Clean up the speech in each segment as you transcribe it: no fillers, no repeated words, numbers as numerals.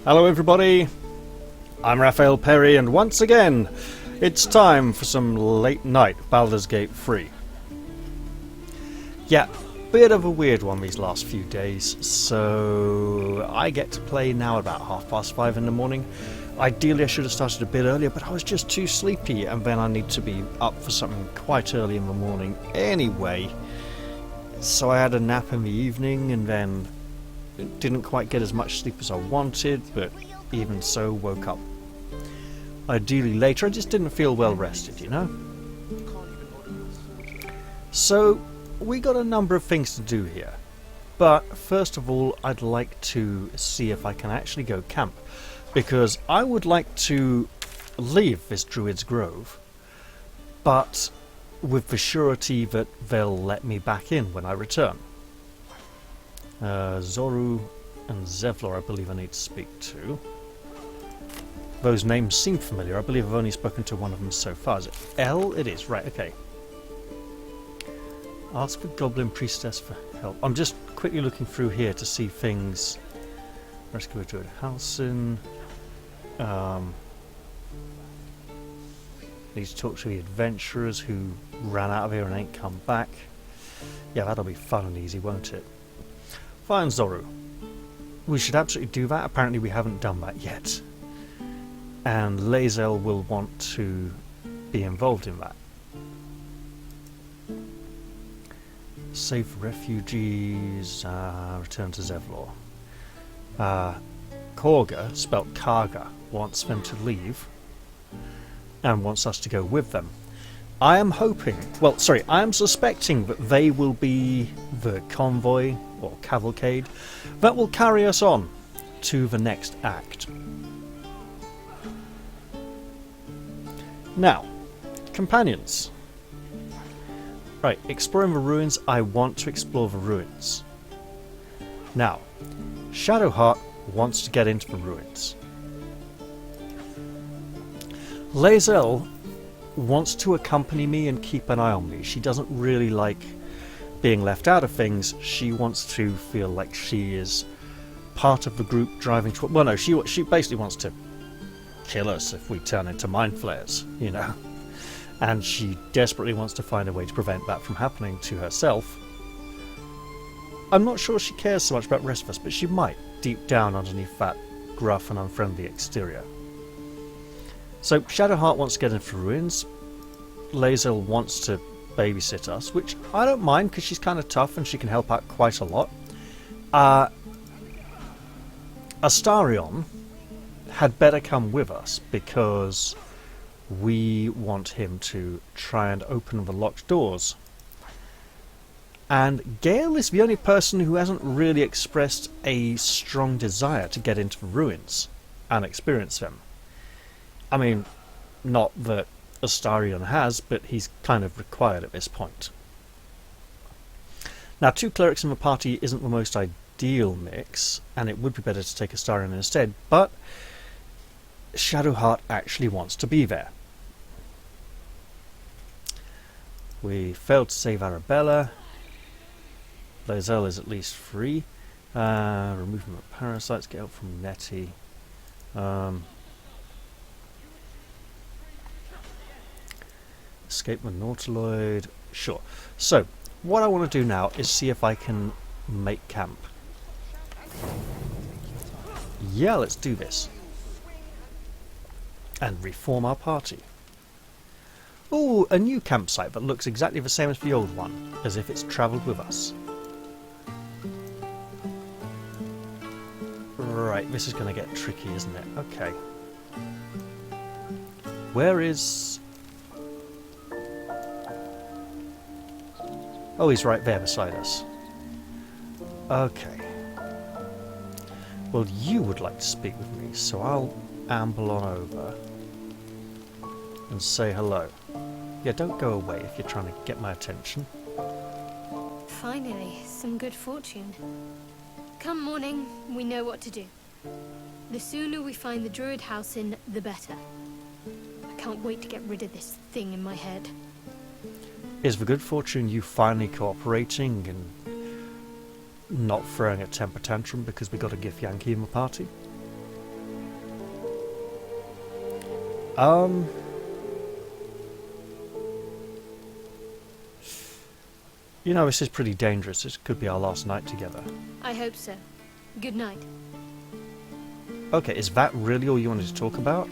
Hello everybody, I'm Raphael Perry and once again it's time for some late night Baldur's Gate 3. Yeah, bit of a weird one these last few days, so I get to play now about 5:30 in the morning. Ideally I should have started a bit earlier, but I was just too sleepy and then I need to be up for something quite early in the morning anyway. So I had a nap in the evening and then didn't quite get as much sleep as I wanted, but even so woke up ideally later. I just didn't feel well rested, you know? So we got a number of things to do here, but first of all I'd like to see if I can actually go camp, because I would like to leave this Druid's Grove, but with the surety that they'll let me back in when I return. Zoru and Zevlor I believe I need to speak to. Those names seem familiar. I believe I've only spoken to one of them so far. Is it L? It is, right, okay. Ask the Goblin Priestess for help. I'm just quickly looking through here to see things. Rescue a Druid Halcyon. Need to talk to the adventurers who ran out of here and ain't come back. Yeah, that'll be fun and easy, won't it? Fine, Zoru. We should absolutely do that. Apparently we haven't done that yet. And Lae'zel will want to be involved in that. Save refugees, return to Zevlor. Korga, spelt Karga, wants them to leave and wants us to go with them. I am hoping, I am suspecting that they will be the convoy or cavalcade that will carry us on to the next act. Now, companions. Right, exploring the ruins. I want to explore the ruins. Now, Shadowheart wants to get into the ruins. Lae'zel wants to accompany me and keep an eye on me. She doesn't really like being left out of things. She wants to feel like she is part of the group driving to... Well, no, she basically wants to kill us if we turn into mindflayers, you know. And she desperately wants to find a way to prevent that from happening to herself. I'm not sure she cares so much about the rest of us, but she might, deep down underneath that gruff and unfriendly exterior. So Shadowheart wants to get into the ruins. Lae'zel wants to babysit us, which I don't mind because she's kind of tough and she can help out quite a lot. Astarion had better come with us because we want him to try and open the locked doors. And Gale is the only person who hasn't really expressed a strong desire to get into the ruins and experience them. I mean, not that Astarion has, but he's kind of required at this point. Now, 2 clerics in the party isn't the most ideal mix, and it would be better to take Astarion instead, but Shadowheart actually wants to be there. We failed to save Arabella. Lae'zel is at least free. Remove him of parasites, get help from Nettie. Escape with Nautiloid. Sure. So, what I want to do now is see if I can make camp. Yeah, let's do this. And reform our party. Ooh, a new campsite that looks exactly the same as the old one, as if it's travelled with us. Right, this is going to get tricky, isn't it? Okay. Where is... Oh, he's right there beside us. Okay. Well, you would like to speak with me, so I'll amble on over and say hello. Yeah, don't go away if you're trying to get my attention. Finally, some good fortune. Come morning, we know what to do. The sooner we find the Druid house in, the better. I can't wait to get rid of this thing in my head. Is the good fortune you finally cooperating and not throwing a temper tantrum because we got a Githyanki in the party? You know, this is pretty dangerous. This could be our last night together. I hope so. Good night. Okay, is that really all you wanted to talk about?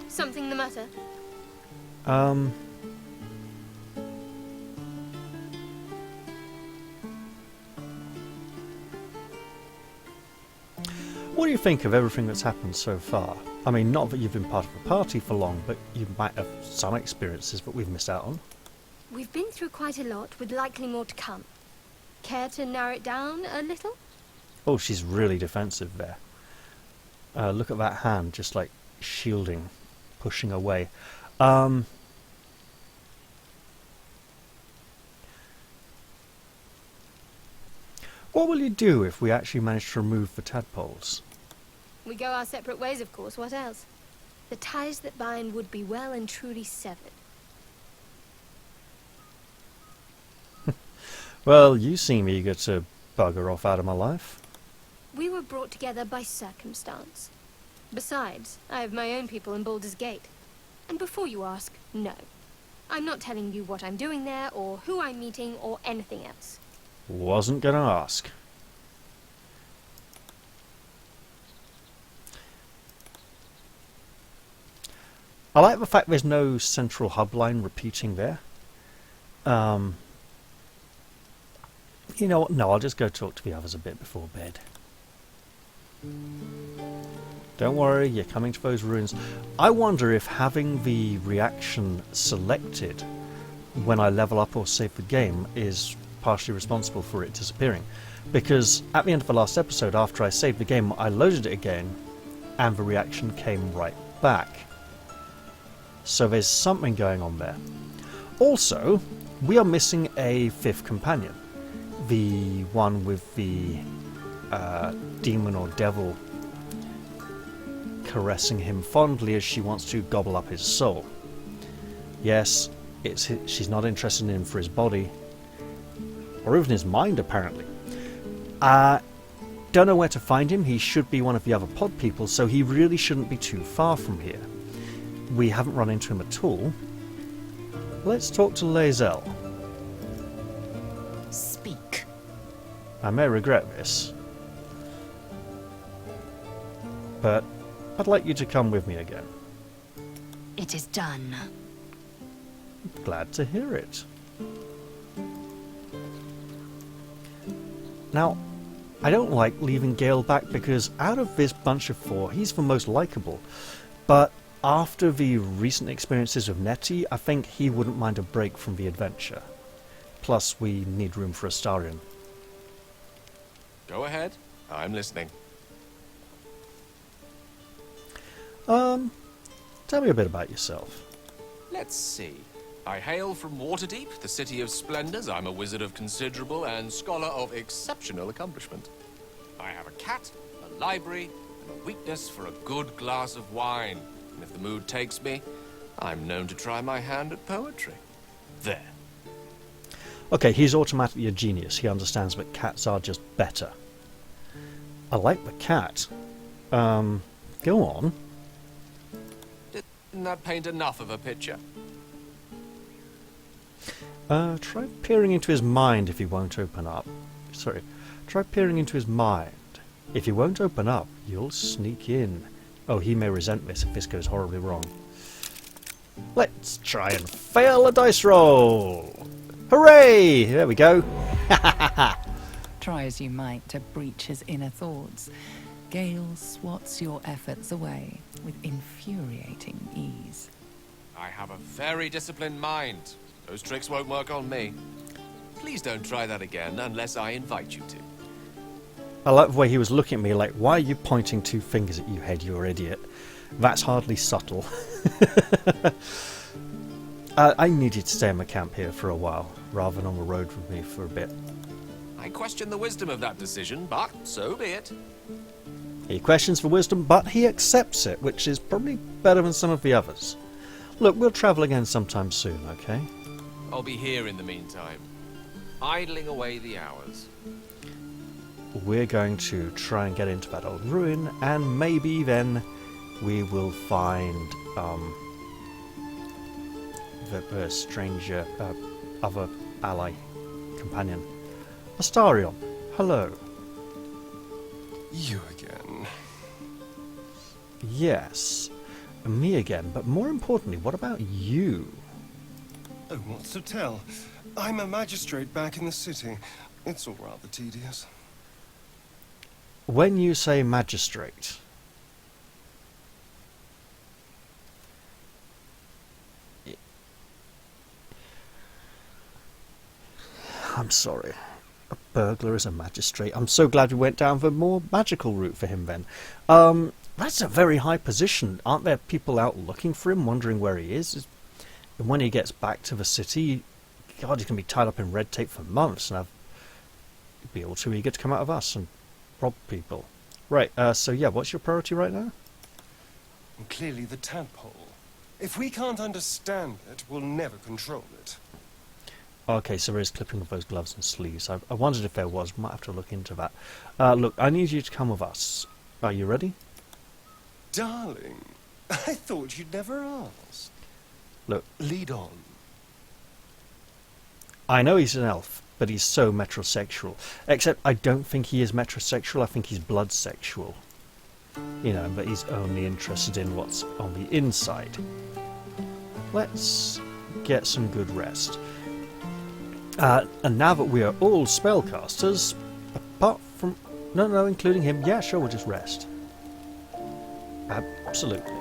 Something the matter? What do you think of everything that's happened so far? I mean, not that you've been part of the party for long, but you might have some experiences that we've missed out on. We've been through quite a lot, with likely more to come. Care to narrow it down a little? Oh, she's really defensive there. Look at that hand, just like shielding, pushing away. What will you do if we actually manage to remove the tadpoles? We go our separate ways, of course. What else? The ties that bind would be well and truly severed. Well, you seem eager to bugger off out of my life. We were brought together by circumstance. Besides, I have my own people in Baldur's Gate. And before you ask, no. I'm not telling you what I'm doing there, or who I'm meeting, or anything else. Wasn't gonna ask. I like the fact there's no central hub line repeating there. You know what? No, I'll just go talk to the others a bit before bed. Don't worry, you're coming to those ruins. I wonder if having the reaction selected when I level up or save the game is partially responsible for it disappearing. Because at the end of the last episode, after I saved the game, I loaded it again, and the reaction came right back. So there's something going on there. Also, we are missing a fifth companion. The one with the demon or devil caressing him fondly as she wants to gobble up his soul. Yes, she's not interested in him for his body, or even his mind, apparently. Don't know where to find him. He should be one of the other pod people, so he really shouldn't be too far from here. We haven't run into him at all. Let's talk to Lae'zel. Speak. I may regret this, but I'd like you to come with me again. It is done. Glad to hear it. Now, I don't like leaving Gale back because out of this bunch of four, he's the most likeable. But after the recent experiences with Nettie, I think he wouldn't mind a break from the adventure. Plus, we need room for Astarion. Go ahead. I'm listening. Tell me a bit about yourself. Let's see. I hail from Waterdeep, the city of splendors. I'm a wizard of considerable and scholar of exceptional accomplishment. I have a cat, a library, and a weakness for a good glass of wine. And if the mood takes me, I'm known to try my hand at poetry. There. Okay, he's automatically a genius. He understands that cats are just better. I like the cat. Go on. Didn't that paint enough of a picture? Try peering into his mind if he won't open up. Sorry. Try peering into his mind. If he won't open up, you'll sneak in. Oh, he may resent this if this goes horribly wrong. Let's try and fail a dice roll! Hooray! There we go. Try as you might to breach his inner thoughts, Gale swats your efforts away with infuriating ease. I have a very disciplined mind. Those tricks won't work on me. Please don't try that again unless I invite you to. I like the way he was looking at me like, why are you pointing two fingers at you, head, you idiot? That's hardly subtle. I needed to stay in my camp here for a while, rather than on the road with me for a bit. I question the wisdom of that decision, but so be it. He questions for wisdom, but he accepts it, which is probably better than some of the others. Look, we'll travel again sometime soon, okay? I'll be here in the meantime, idling away the hours. We're going to try and get into that old ruin, and maybe then we will find the stranger, other ally, companion. Astarion, hello. You again. Yes, me again, but more importantly, what about you? Oh, what's to tell? I'm a magistrate back in the city. It's all rather tedious. When you say magistrate, I'm sorry. A burglar is a magistrate. I'm so glad we went down the more magical route for him then. That's a very high position. Aren't there people out looking for him, wondering where he is? And when he gets back to the city, God, he's going to be tied up in red tape for months, and he'd be all too eager to come out of us and rob people. Right, so yeah, what's your priority right now? And clearly the tadpole. If we can't understand it, we'll never control it. Okay, so there is clipping of those gloves and sleeves. I wondered if there was. Might have to look into that. Look, I need you to come with us. Are you ready? Darling, I thought you'd never asked. Look. Lead on. I know he's an elf, but he's so metrosexual. Except I don't think he is metrosexual, I think he's blood-sexual. You know, but he's only interested in what's on the inside. Let's get some good rest. And now that we are all spellcasters, apart from... No, including him, yeah, sure, we'll just rest. Absolutely.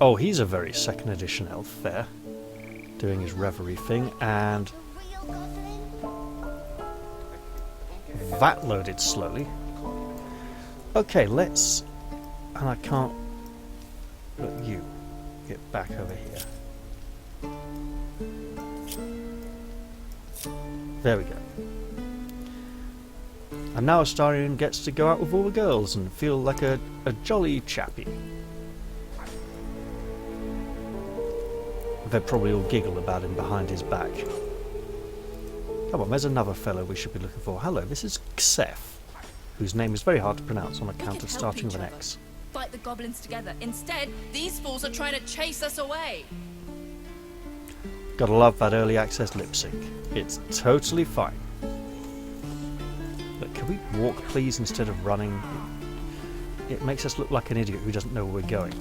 Oh, he's a very second edition elf there, doing his reverie thing, and that loaded slowly. Okay, let's... And I can't... Look, you. Get back over here. There we go. And now Astarion gets to go out with all the girls and feel like a jolly chappy. They'd probably all giggle about him behind his back. Come on, there's another fellow we should be looking for. Hello, this is Xeth, whose name is very hard to pronounce on account of starting with an X. Fight the goblins together. Instead, these fools are trying to chase us away. Gotta love that early access lip sync. It's totally fine. Look, can we walk please instead of running? It makes us look like an idiot who doesn't know where we're going.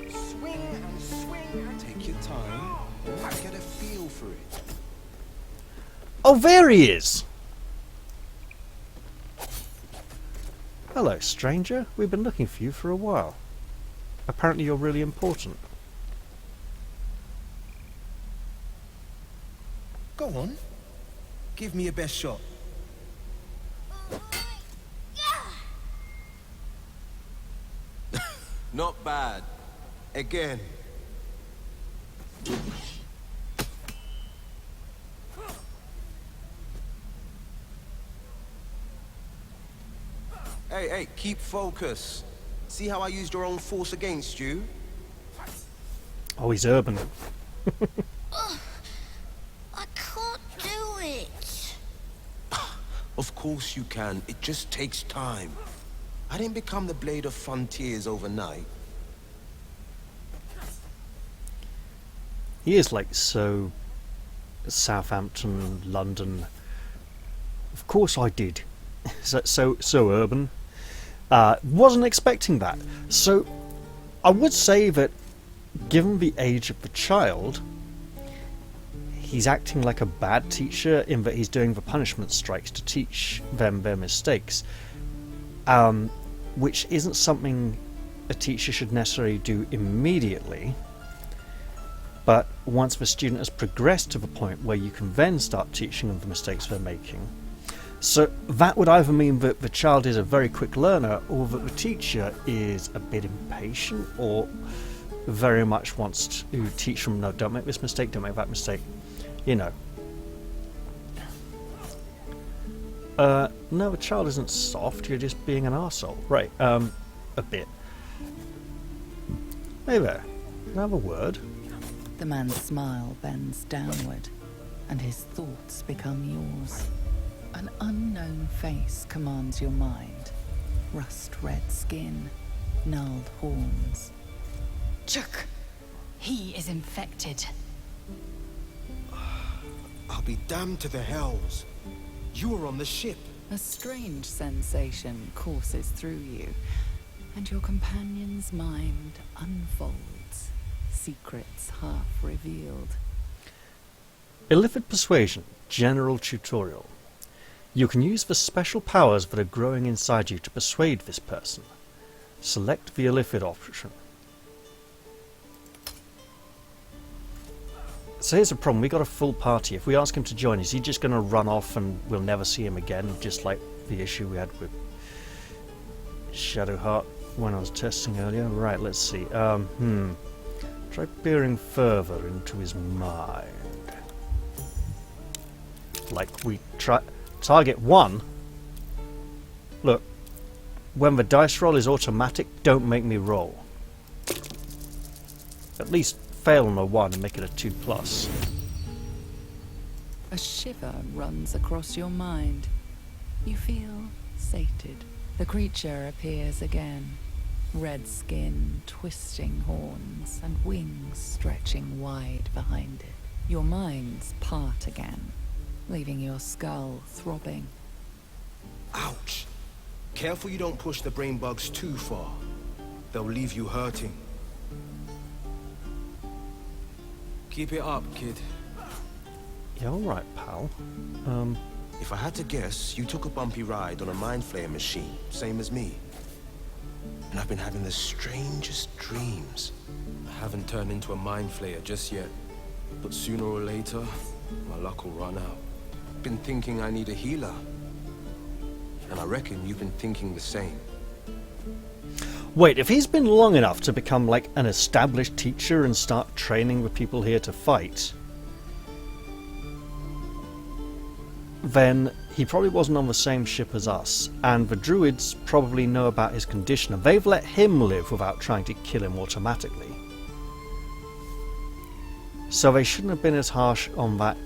Swing and swing. Take your time. Get a feel for it. Oh, there he is! Hello, stranger. We've been looking for you for a while. Apparently you're really important. Go on. Give me your best shot. Not bad. Again. Hey, keep focus. See how I used your own force against you? Oh, he's urban. I can't do it. Of course you can. It just takes time. I didn't become the Blade of Frontiers overnight. He is like so Southampton, London. Of course I did. so urban. Wasn't expecting that. So I would say that given the age of the child, he's acting like a bad teacher in that he's doing the punishment strikes to teach them their mistakes, which isn't something a teacher should necessarily do immediately. But once the student has progressed to the point where you can then start teaching them the mistakes they're making. So that would either mean that the child is a very quick learner, or that the teacher is a bit impatient, or very much wants to teach them, no, don't make this mistake, don't make that mistake. You know. No, the child isn't soft, you're just being an arsehole. Right, a bit. Hey there, can I have a word? The man's smile bends downward, and his thoughts become yours. An unknown face commands your mind. Rust-red skin, gnarled horns. Chuk! He is infected. I'll be damned to the hells. You were on the ship. A strange sensation courses through you, and your companion's mind unfolds, secrets half revealed. Illithid Persuasion, General Tutorial. You can use the special powers that are growing inside you to persuade this person. Select the illithid option. So here's the problem, we got a full party. If we ask him to join, is he just going to run off and we'll never see him again, just like the issue we had with Shadowheart when I was testing earlier? Right, let's see. Try peering further into his mind. Like we try target 1. Look, when the dice roll is automatic, don't make me roll. At least fail on a 1 and make it a 2+. A shiver runs across your mind. You feel sated. The creature appears again. Red skin, twisting horns, and wings stretching wide behind it. Your minds part again, leaving your skull throbbing. Ouch! Careful you don't push the brain bugs too far. They'll leave you hurting. Keep it up, kid. Yeah, alright, pal. If I had to guess, you took a bumpy ride on a mindflayer machine, same as me. And I've been having the strangest dreams. I haven't turned into a mindflayer just yet. But sooner or later, my luck will run out. Been thinking I need a healer. And I reckon you've been thinking the same. Wait, if he's been long enough to become like an established teacher and start training the people here to fight, then he probably wasn't on the same ship as us, and the druids probably know about his condition, and they've let him live without trying to kill him automatically. So they shouldn't have been as harsh on that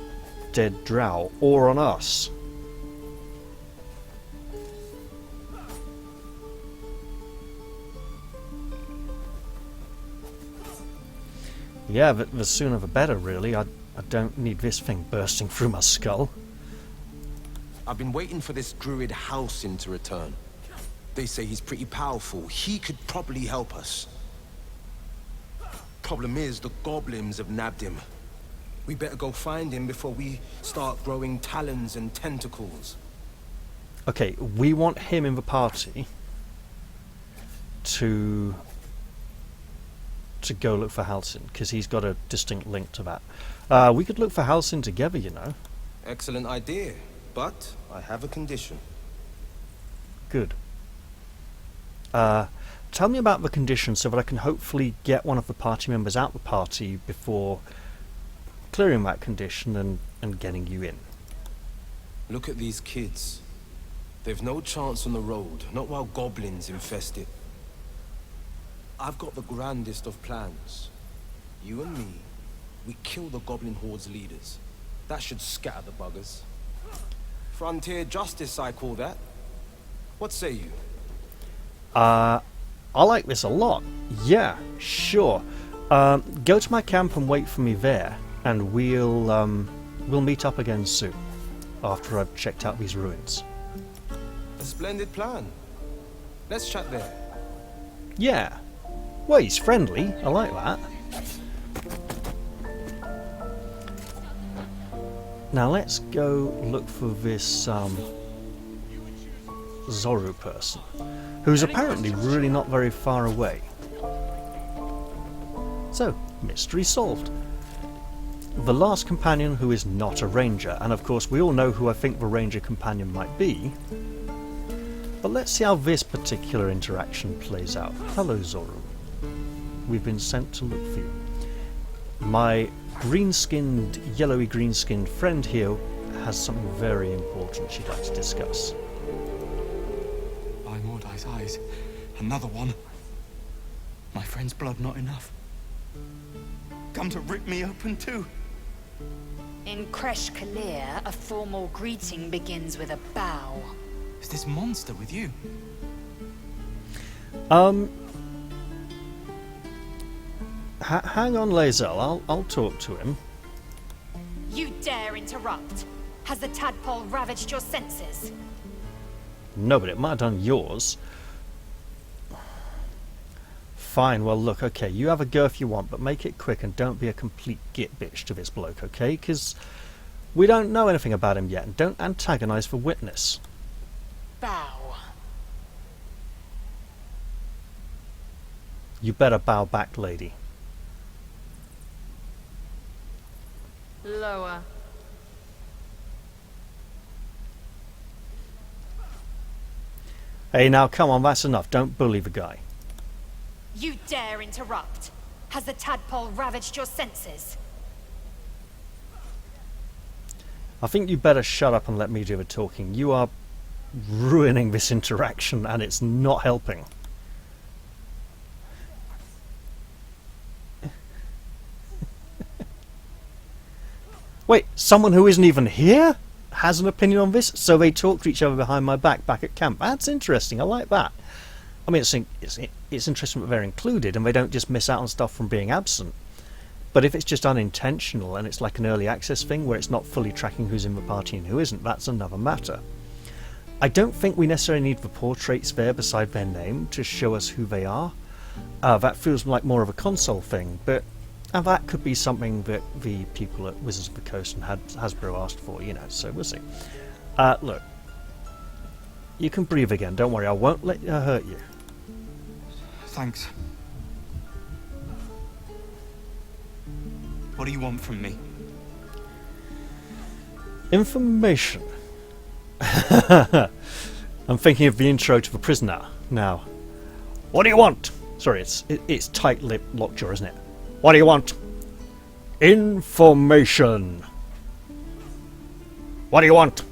dead drow, or on us. Yeah, the sooner the better, really. I don't need this thing bursting through my skull. I've been waiting for this druid Halsin to return. They say he's pretty powerful. He could probably help us. Problem is, the goblins have nabbed him. We better go find him before we start growing talons and tentacles. Okay, we want him in the party to go look for Halsin, because he's got a distinct link to that. We could look for Halsin together, you know. Excellent idea, but I have a condition. Good. Tell me about the condition so that I can hopefully get one of the party members out the party before clearing that condition and getting you in. Look at these kids. They've no chance on the road, not while goblins infest it. I've got the grandest of plans. You and me, we kill the goblin horde's leaders. That should scatter the buggers. Frontier justice, I call that. What say you? I like this a lot. Yeah, sure. Go to my camp and wait for me there, and we'll meet up again soon, after I've checked out these ruins. A splendid plan. Let's chat there. Yeah. Well, he's friendly. I like that. Now let's go look for this Zoru person, who's apparently really not very far away. So, mystery solved. The last companion who is not a ranger, and of course we all know who I think the ranger companion might be. But let's see how this particular interaction plays out. Hello, Zoru. We've been sent to look for you. My green-skinned, yellowy green-skinned friend here has something very important she'd like to discuss. By Mordai's eyes, another one. My friend's blood not enough. Come to rip me open too. In Kresh Kalir, a formal greeting begins with a bow. Is this monster with you? hang on, Lae'zel. I'll talk to him. You dare interrupt? Has the tadpole ravaged your senses? No, but it might have done yours. Fine, well look, okay, you have a go if you want, but make it quick and don't be a complete git bitch to this bloke, okay? Because we don't know anything about him yet, and don't antagonise for witness. Bow. You better bow back, lady. Lower. Hey, now come on, that's enough. Don't bully the guy. You dare interrupt? Has the tadpole ravaged your senses? I think you better shut up and let me do the talking. You are ruining this interaction, and it's not helping. Wait, someone who isn't even here has an opinion on this? So they talk to each other behind my back at camp. That's interesting. I like that. I mean, it's interesting that they're included and they don't just miss out on stuff from being absent. But if it's just unintentional and it's like an early access thing where it's not fully tracking who's in the party and who isn't, that's another matter. I don't think we necessarily need the portraits there beside their name to show us who they are. That feels like more of a console thing, but that could be something that the people at Wizards of the Coast and Hasbro asked for, you know, so we'll see. Look, you can breathe again, don't worry, I won't let her hurt you. Thanks. What do you want from me? Information. I'm thinking of the intro to The Prisoner now. What do you want? Sorry, it's tight-lipped lockjaw, isn't it? What do you want? Information. What do you want?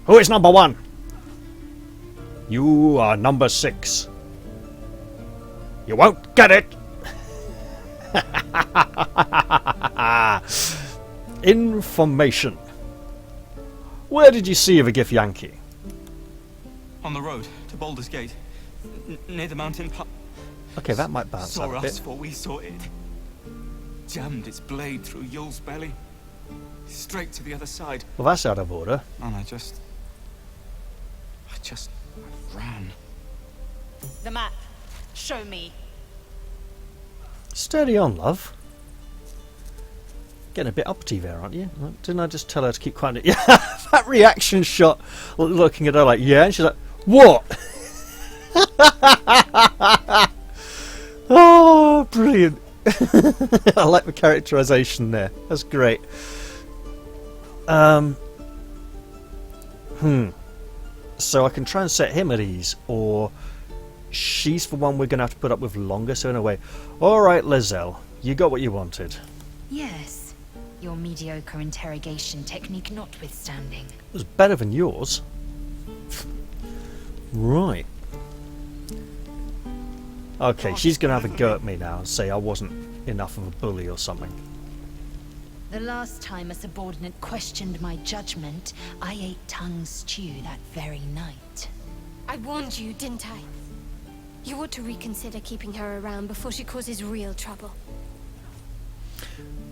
Who is number 1? You are number 6. You won't get it. Information. Where did you see the Githyanki? On the road to Baldur's Gate, near the mountain pass. Okay, that might bounce out a Saw bit. us before we saw it. Jammed its blade through Yul's belly, straight to the other side. Well, that's out of order. And I ran. The map. Show me. Steady on, love. Getting a bit uppity there, aren't you? Didn't I just tell her to keep quiet? Yeah, that reaction shot, looking at her like, yeah, and she's like, what? Oh, brilliant. I like the characterization there. That's great. So I can try and set him at ease, or she's the one we're going to have to put up with longer, so in a way. Alright, Lae'zel, you got what you wanted. Yes, your mediocre interrogation technique notwithstanding. It was better than yours. Right. Okay, she's going to have a go at me now and say I wasn't enough of a bully or something. The last time a subordinate questioned my judgment, I ate tongue stew that very night. I warned you, didn't I? You ought to reconsider keeping her around before she causes real trouble.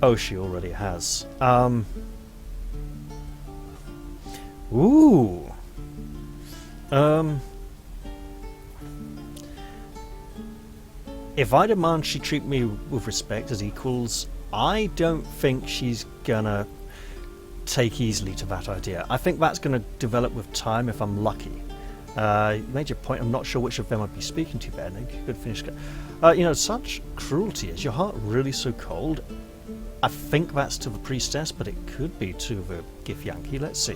Oh, she already has. Ooh. If I demand she treat me with respect as equals, I don't think she's gonna take easily to that idea. I think that's gonna develop with time if I'm lucky. You made your point. I'm not sure which of them I'd be speaking to there, Nick. Good finish. You know, such cruelty. Is your heart really so cold? I think that's to the priestess, but it could be to the Githyanki. Let's see.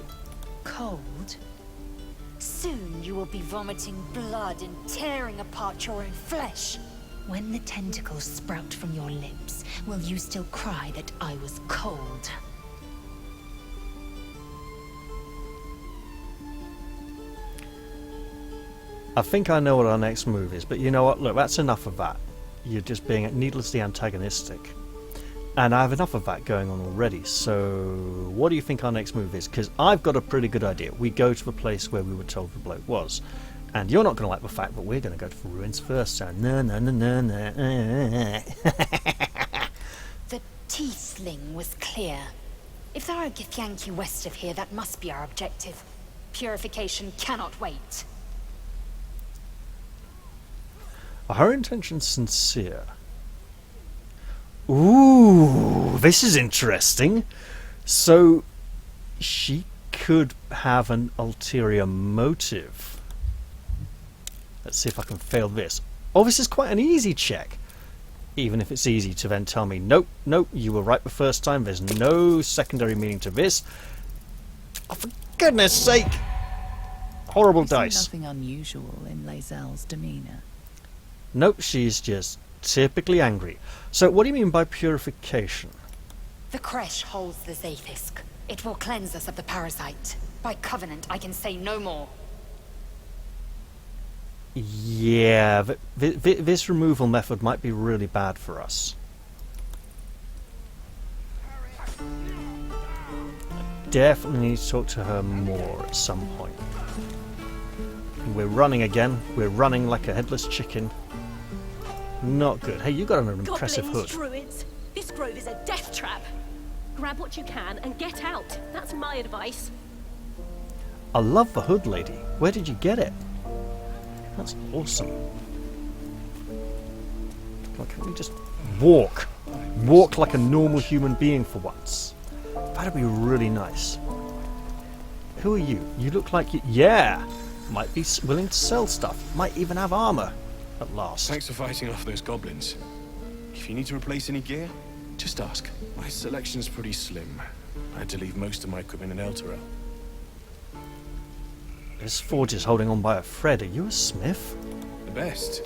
Cold? Soon you will be vomiting blood and tearing apart your own flesh. When the tentacles sprout from your lips, will you still cry that I was cold? I think I know what our next move is, but you know what? Look, that's enough of that. You're just being needlessly antagonistic. And I have enough of that going on already, so what do you think our next move is? Because I've got a pretty good idea. We go to the place where we were told the bloke was. And you're not going to like the fact that we're going to go to the ruins first, so no. The tiefling was clear. If there are Githyanki west of here, that must be our objective. Purification cannot wait. Are her intentions sincere? Ooh, this is interesting. So, she could have an ulterior motive. Let's see if I can fail this. Oh, this is quite an easy check. Even if it's easy to then tell me, nope, you were right the first time, there's no secondary meaning to this. Oh, for goodness sake! Horrible dice. Nothing unusual in Lae'zel's demeanour. Nope, she's just typically angry. So what do you mean by purification? The creche holds the Zaithisk. It will cleanse us of the parasite. By covenant, I can say no more. Yeah, this removal method might be really bad for us. Definitely need to talk to her more at some point. We're running again. We're running like a headless chicken. Not good. Hey, you got an impressive hood. Druids. This grove is a death trap. Grab what you can and get out. That's my advice. I love the hood, lady. Where did you get it? That's awesome. Well, can we just walk? Walk like a normal human being for once. That'd be really nice. Who are you? You look like you... Yeah! Might be willing to sell stuff. Might even have armor. At last. Thanks for fighting off those goblins. If you need to replace any gear, just ask. My selection's pretty slim. I had to leave most of my equipment in Elturel. This forge is holding on by a thread. Are you a smith? The best.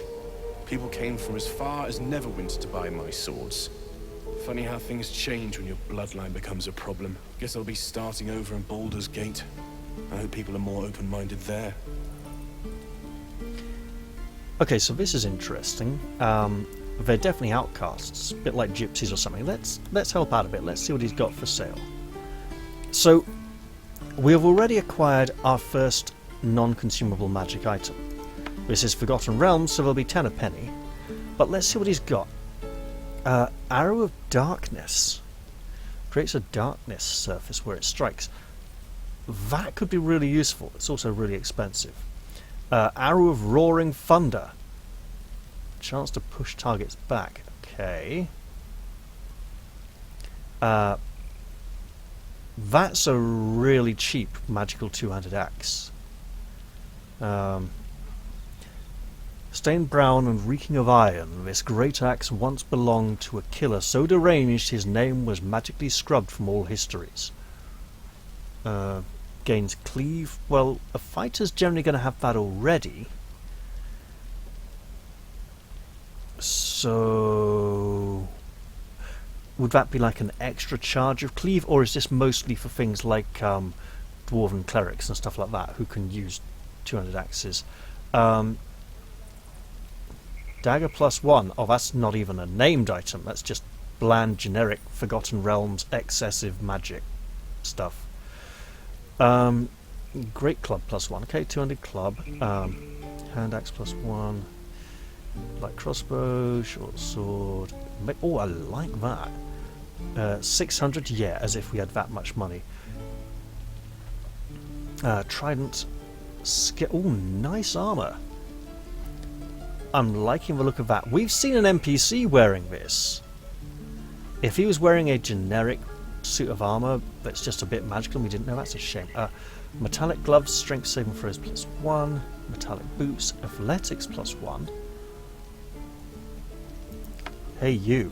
People came from as far as Neverwinter to buy my swords. Funny how things change when your bloodline becomes a problem. Guess I'll be starting over in Baldur's Gate. I hope people are more open-minded there. Okay, so this is interesting. They're definitely outcasts, a bit like gypsies or something. Let's help out a bit. Let's see what he's got for sale. So, we have already acquired our first non-consumable magic item. This is Forgotten Realms, so there'll be 10 a penny. But let's see what he's got. Arrow of Darkness. Creates a darkness surface where it strikes. That could be really useful. It's also really expensive. Arrow of Roaring Thunder. Chance to push targets back. Okay. That's a really cheap magical two-handed axe. Stained brown and reeking of iron, this great axe once belonged to a killer so deranged his name was magically scrubbed from all histories. Gains cleave. Well, a fighter's generally going to have that already. So... would that be like an extra charge of cleave, or is this mostly for things like dwarven clerics and stuff like that, who can use 200 axes? Dagger +1. Oh, that's not even a named item. That's just bland, generic, Forgotten Realms, excessive magic stuff. Great club +1. Okay, 200 club. Hand axe +1. Light crossbow, short sword. Oh, I like that. 600, yeah, as if we had that much money. Trident. Oh, nice armor. I'm liking the look of that. We've seen an NPC wearing this. If he was wearing a generic suit of armor that's just a bit magical and we didn't know, that's a shame. Metallic gloves, strength saving throws +1. Metallic boots, athletics +1. Hey you.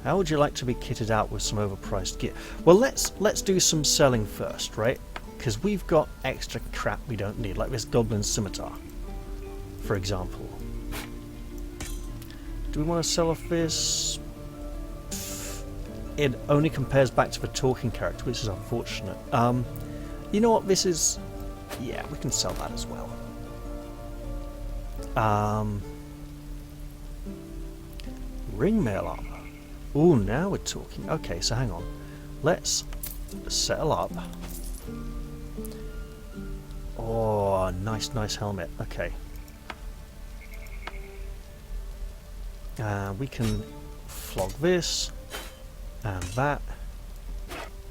How would you like to be kitted out with some overpriced gear? Well, let's do some selling first, right? Because we've got extra crap we don't need, like this goblin scimitar, for example. Do we want to sell off this? It only compares back to the talking character, which is unfortunate. You know what, this is... yeah, we can sell that as well. Ringmail armor. Ooh, now we're talking. Okay, so hang on. Let's settle up. Oh, nice helmet. Okay. We can flog this, and that,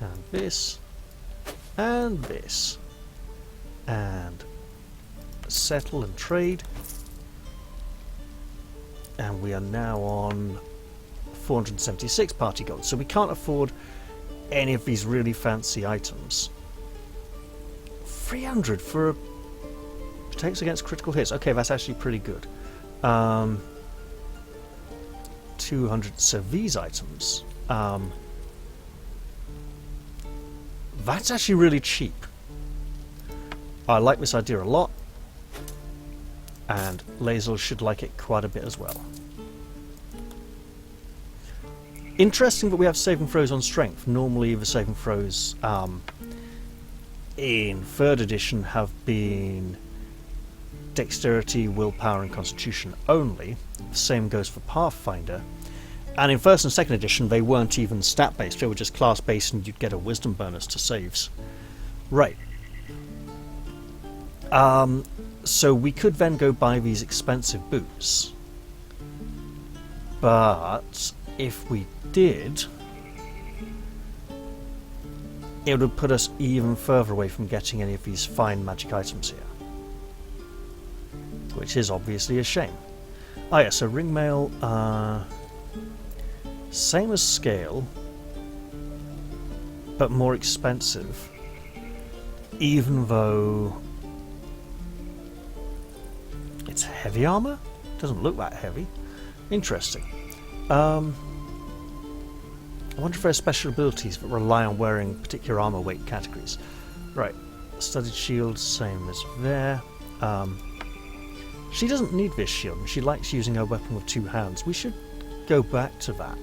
and this, and this, and settle and trade. And we are now on 476 party gold, so we can't afford any of these really fancy items. 300 for protects against critical hits. Okay, that's actually pretty good. 200. So these items, that's actually really cheap. I like this idea a lot, and Lae'zel should like it quite a bit as well. Interesting that we have saving throws on strength. Normally the saving throws in 3rd edition have been dexterity, willpower and constitution only. The same goes for Pathfinder. And in 1st and 2nd edition they weren't even stat based, they were just class based, and you'd get a wisdom bonus to saves. Right. So we could then go buy these expensive boots. But if we did, it would put us even further away from getting any of these fine magic items here. Which is obviously a shame. Oh yeah, so ring mail, same as scale, but more expensive. Even though it's heavy armor? Doesn't look that heavy. Interesting. I wonder if there are special abilities that rely on wearing particular armor weight categories. Right, studded shield, same as there. She doesn't need this shield, she likes using her weapon with 2 hands. We should go back to that.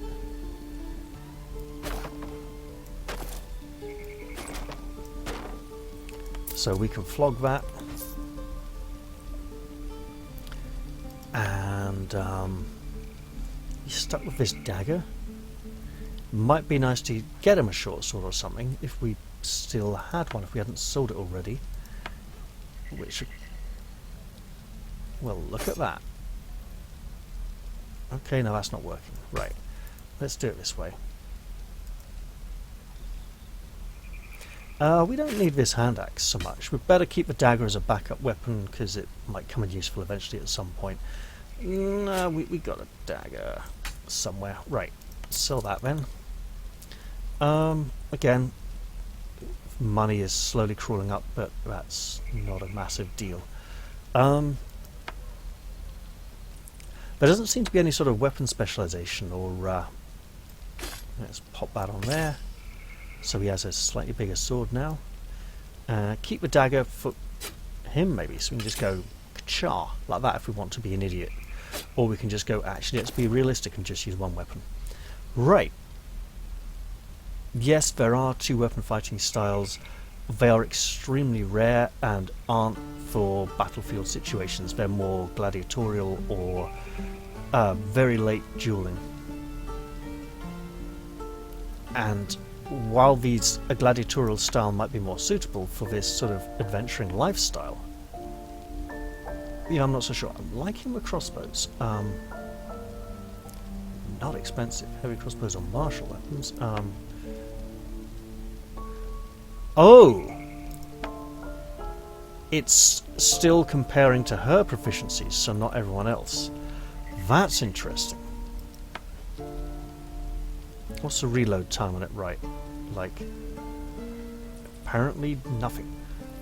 So we can flog that. And he's stuck with this dagger. Might be nice to get him a short sword or something if we still had one, if we hadn't sold it already. Which, well, look at that. Okay, no, that's not working. Right, let's do it this way. We don't need this hand axe so much. We'd better keep the dagger as a backup weapon because it might come in useful eventually at some point. No, we got a dagger somewhere. Right, sell that then. Again, money is slowly crawling up, but that's not a massive deal. There doesn't seem to be any sort of weapon specialization, or let's pop that on there. So he has a slightly bigger sword now. Keep the dagger for him maybe, so we can just go ka-cha like that if we want to be an idiot. Or we can just go, actually let's be realistic and just use one weapon. Right. Yes, there are 2 weapon fighting styles. They are extremely rare and aren't for battlefield situations. They're more gladiatorial or very late dueling. And while a gladiatorial style might be more suitable for this sort of adventuring lifestyle, yeah, I'm not so sure. I'm liking the crossbows. Not expensive. Heavy crossbows are martial weapons. Oh! It's still comparing to her proficiencies, so not everyone else. That's interesting. What's the reload time on it? Right, like, apparently nothing.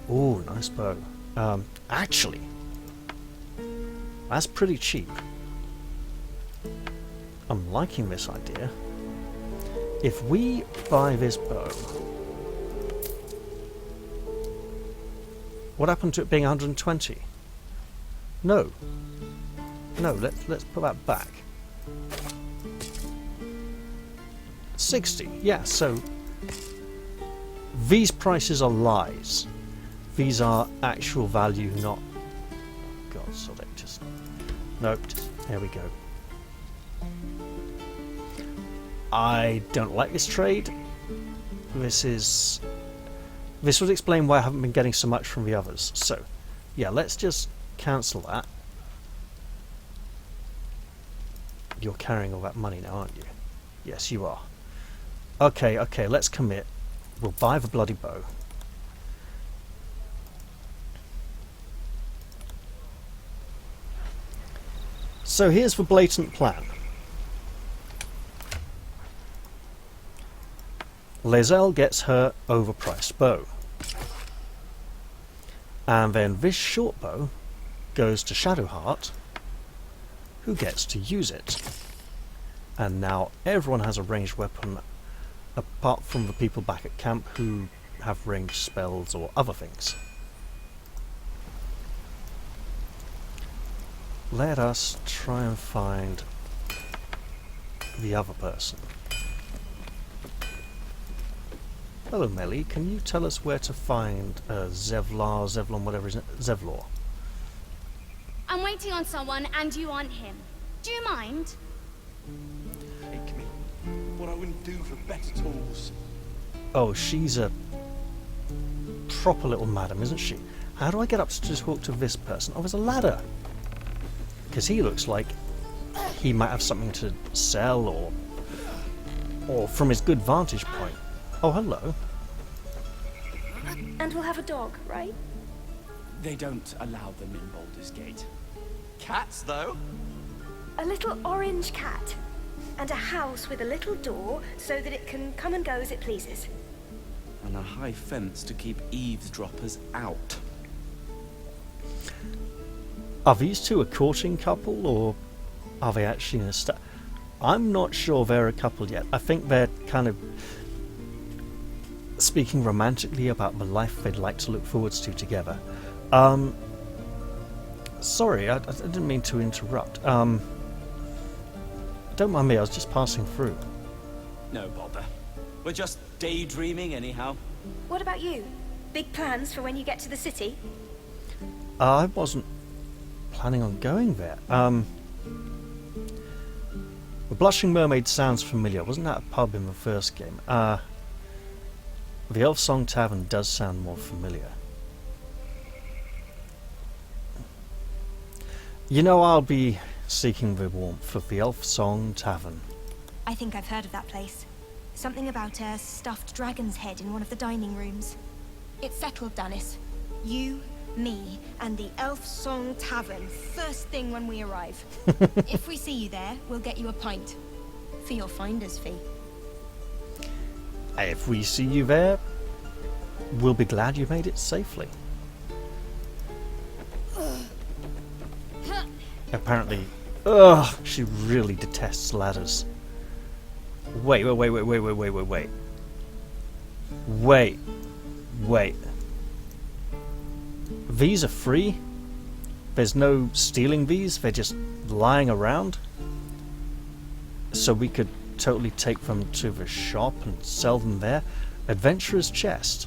Oh, nice bow. Actually, that's pretty cheap. I'm liking this idea. If we buy this bow, what happened to it being 120? No. No, let's put that back. 60, yeah, so these prices are lies. These are actual value, not... God, sod it, just... Nope, just... There we go. I don't like this trade. This is This would explain why I haven't been getting so much from the others. So, yeah, let's just cancel that. You're carrying all that money now, aren't you? Yes, you are. Okay, okay, let's commit. We'll buy the bloody bow. So here's the blatant plan. Lae'zel gets her overpriced bow. And then this short bow goes to Shadowheart, who gets to use it. And now everyone has a ranged weapon, apart from the people back at camp who have ranged spells or other things. Let us try and find the other person. Hello, Melly. Can you tell us where to find Zevlon, whatever his name, Zevlor? I'm waiting on someone, and you aren't him. Do you mind? Take me. What I wouldn't do for better tools. Oh, she's a proper little madam, isn't she? How do I get up to talk to this person? Oh, there's a ladder. Because he looks like he might have something to sell, or from his good vantage point. Oh, hello. And we'll have a dog, right? They don't allow them in Baldur's Gate. Cats, though? A little orange cat. And a house with a little door so that it can come and go as it pleases. And a high fence to keep eavesdroppers out. Are these two a courting couple, or are they actually in a I'm not sure they're a couple yet. I think they're kind of speaking romantically about the life they'd like to look forwards to together. Sorry, I didn't mean to interrupt. Don't mind me, I was just passing through. No bother. We're just daydreaming anyhow. What about you? Big plans for when you get to the city? I wasn't planning on going there. The Blushing Mermaid sounds familiar. Wasn't that a pub in the first game? The Elf Song Tavern does sound more familiar. You know, I'll be seeking the warmth of the Elf Song Tavern. I think I've heard of that place. Something about a stuffed dragon's head in one of the dining rooms. It's settled, Dennis. You, me, and the Elf Song Tavern, first thing when we arrive. If we see you there, we'll get you a pint. For your finder's fee. If we see you there, we'll be glad you made it safely. Apparently, she really detests ladders. Wait. These are free? There's no stealing these? They're just lying around? So we could totally take them to the shop and sell them there? Adventurer's chest.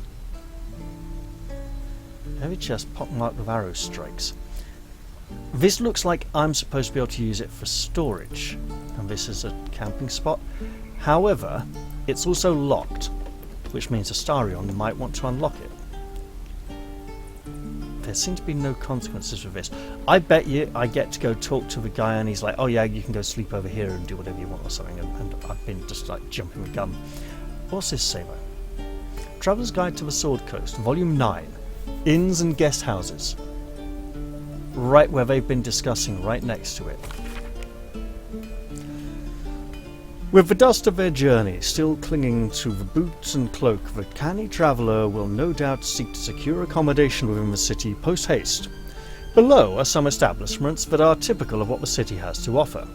Heavy chest pockmarked with arrow strikes. This looks like I'm supposed to be able to use it for storage, and this is a camping spot. However, it's also locked, which means Astarion might want to unlock it. There seem to be no consequences for this. I bet you I get to go talk to the guy and he's like, oh yeah, you can go sleep over here and do whatever you want or something, and I've been just like jumping the gun. What's this say though? Traveller's Guide to the Sword Coast, Volume 9. Inns and Guest Houses. Right where they've been discussing, right next to it. With the dust of their journey still clinging to the boots and cloak, the canny traveller will no doubt seek to secure accommodation within the city post-haste. Below are some establishments that are typical of what the city has to offer.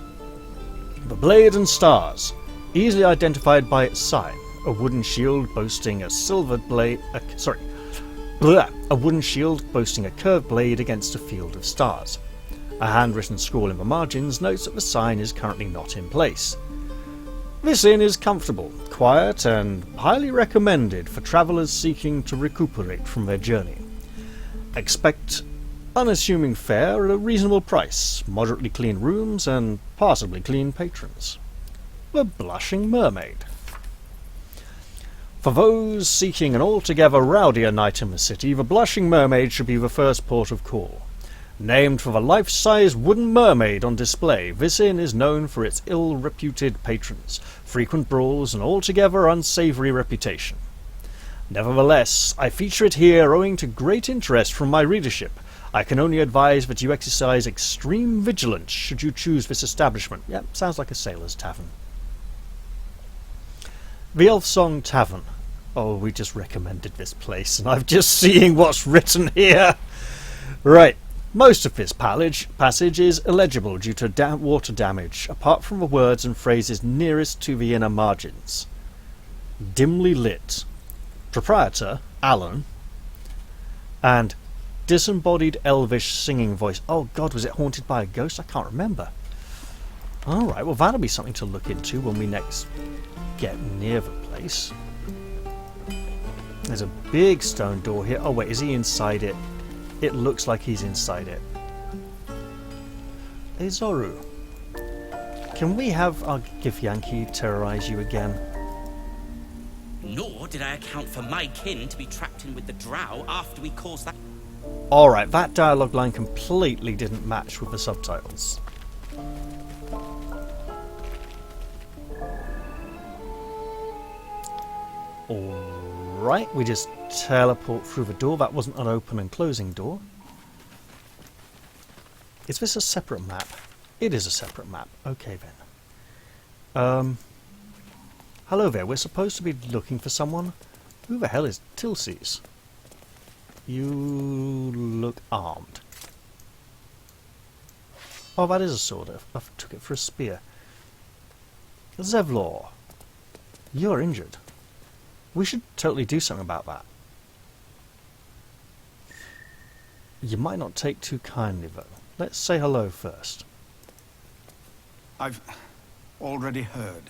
The Blade and Stars, easily identified by its sign, a wooden shield boasting a silvered blade... a wooden shield boasting a curved blade against a field of stars. A handwritten scrawl in the margins notes that the sign is currently not in place. This inn is comfortable, quiet, and highly recommended for travellers seeking to recuperate from their journey. Expect unassuming fare at a reasonable price, moderately clean rooms, and passably clean patrons. The Blushing Mermaid. For those seeking an altogether rowdier night in the city, the Blushing Mermaid should be the first port of call. Named for the life-size wooden mermaid on display, this inn is known for its ill-reputed patrons, frequent brawls, and altogether unsavoury reputation. Nevertheless, I feature it here owing to great interest from my readership. I can only advise that you exercise extreme vigilance should you choose this establishment. Yep, sounds like a sailor's tavern. The Elf Song Tavern. Oh, we just recommended this place, and I'm just seeing what's written here. Right. Most of this passage is illegible due to water damage, apart from the words and phrases nearest to the inner margins. Dimly lit. Proprietor, Alan. And disembodied elvish singing voice. Oh god, was it haunted by a ghost? I can't remember. Alright, well that'll be something to look into when we next get near the place. There's a big stone door here. Oh wait, is he inside it? It looks like he's inside it. Hey Zoru, can we have our Githyanki terrorize you again? Nor did I account for my kin to be trapped in with the drow after we caused that... Alright, that dialogue line completely didn't match with the subtitles. Alright, we just teleport through the door. That wasn't an open and closing door. Is this a separate map? It is a separate map. Okay then. Hello there, we're supposed to be looking for someone. Who the hell is Tilsies? You look armed. Oh, that is a sword. I took it for a spear. Zevlor, you're injured. We should totally do something about that. You might not take too kindly, though. Let's say hello first. I've already heard.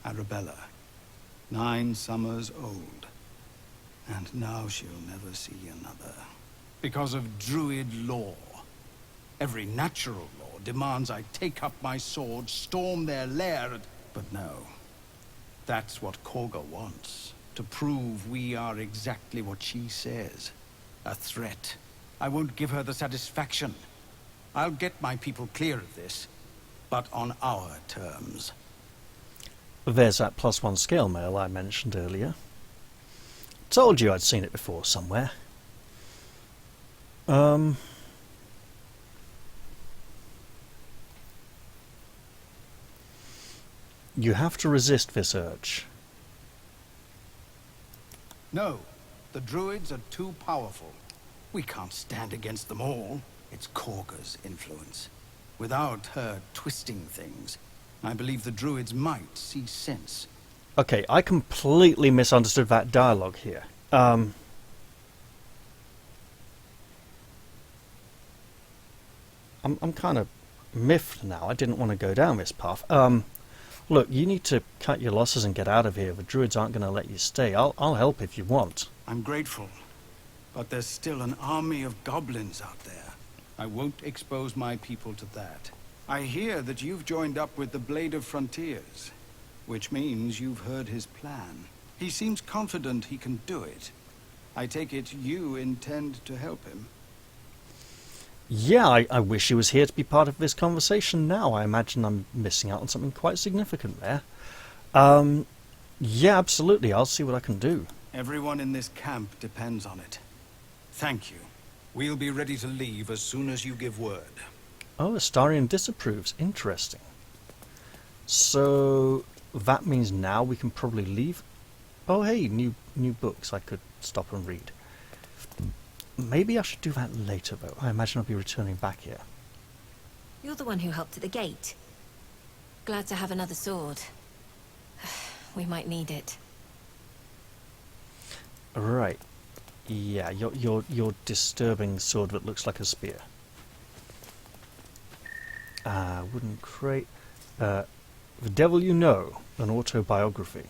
Arabella, 9 summers old, and now she'll never see another. Because of Druid law. Every natural law demands I take up my sword, storm their lair, but no. That's what Korga wants, to prove we are exactly what she says. A threat. I won't give her the satisfaction. I'll get my people clear of this, but on our terms. There's that +1 scale mail I mentioned earlier. Told you I'd seen it before somewhere. You have to resist this urge. No, the druids are too powerful. We can't stand against them all. It's Korga's influence. Without her twisting things, I believe the druids might see sense. Okay, I completely misunderstood that dialogue here. I'm kind of miffed now. I didn't want to go down this path. Look, you need to cut your losses and get out of here. The druids aren't going to let you stay. I'll help if you want. I'm grateful, but there's still an army of goblins out there. I won't expose my people to that. I hear that you've joined up with the Blade of Frontiers, which means you've heard his plan. He seems confident he can do it. I take it you intend to help him? Yeah, I wish he was here to be part of this conversation now. I imagine I'm missing out on something quite significant there. Yeah, absolutely. I'll see what I can do. Everyone in this camp depends on it. Thank you. We'll be ready to leave as soon as you give word. Oh, Astarion disapproves. Interesting. So that means now we can probably leave. Oh, hey, new books I could stop and read. Maybe I should do that later, though. I imagine I'll be returning back here. You're the one who helped at the gate. Glad to have another sword. We might need it. Right. Yeah, your disturbing sword that looks like a spear. Wooden crate. The Devil You Know, an autobiography.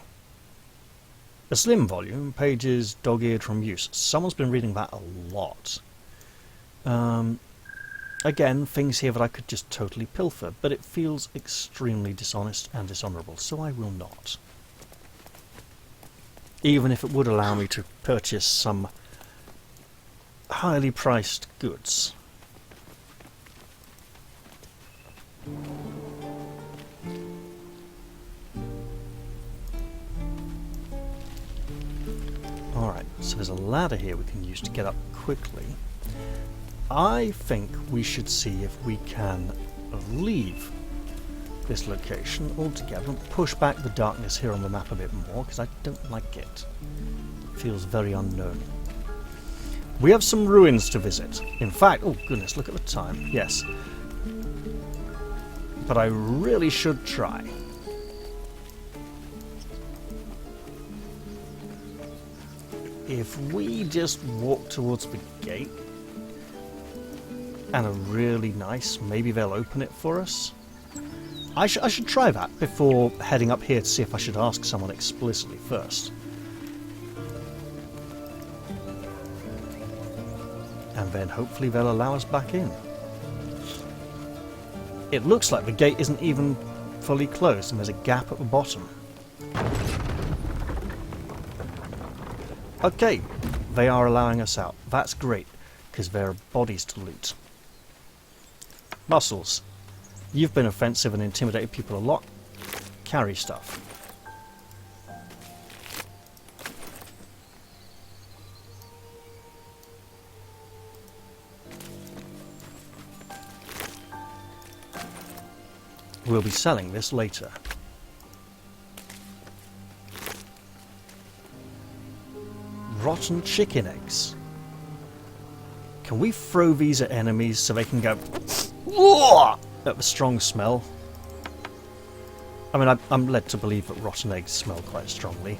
A slim volume, pages dog-eared from use. Someone's been reading that a lot. Again, things here that I could just totally pilfer, but it feels extremely dishonest and dishonourable, so I will not. even if it would allow me to purchase some highly priced goods. Alright, so there's a ladder here we can use to get up quickly. I think we should see if we can leave this location altogether and push back the darkness here on the map a bit more, because I don't like it. It feels very unknown. We have some ruins to visit. In fact, oh goodness, look at the time. Yes. But I really should try. If we just walk towards the gate, and a really nice, maybe they'll open it for us. I should try that before heading up here to see if I should ask someone explicitly first. And then hopefully they'll allow us back in. It looks like the gate isn't even fully closed and there's a gap at the bottom. Okay, they are allowing us out. That's great, because there are bodies to loot. Muscles. You've been offensive and intimidated people a lot. Carry stuff. We'll be selling this later. Rotten chicken eggs. Can we throw these at enemies so they can go at the strong smell? I mean, I'm led to believe that rotten eggs smell quite strongly.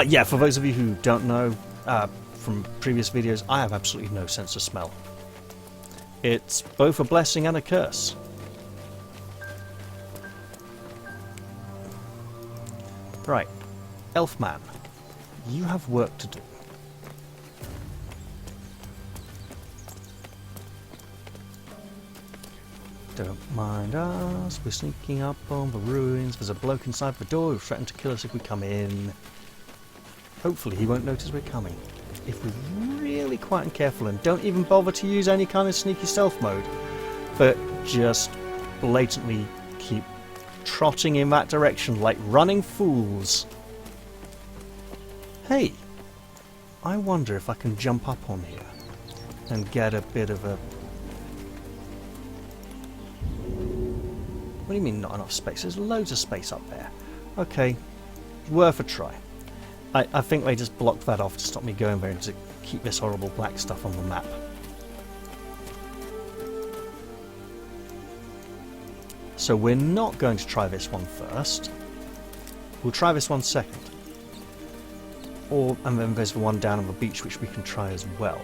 Yeah, for those of you who don't know from previous videos, I have absolutely no sense of smell. It's both a blessing and a curse. Right, Elfman, you have work to do. Don't mind us, we're sneaking up on the ruins. There's a bloke inside the door who threatened to kill us if we come in. Hopefully he won't notice we're coming. If we're really quiet and careful and don't even bother to use any kind of sneaky stealth mode, but just blatantly keep trotting in that direction like running fools. Hey, I wonder if I can jump up on here and get a bit of a... What do you mean not enough space? There's loads of space up there. Okay, worth a try. I think they just blocked that off to stop me going there and to keep this horrible black stuff on the map. So we're not going to try this one first. We'll try this one second. And then there's the one down on the beach which we can try as well.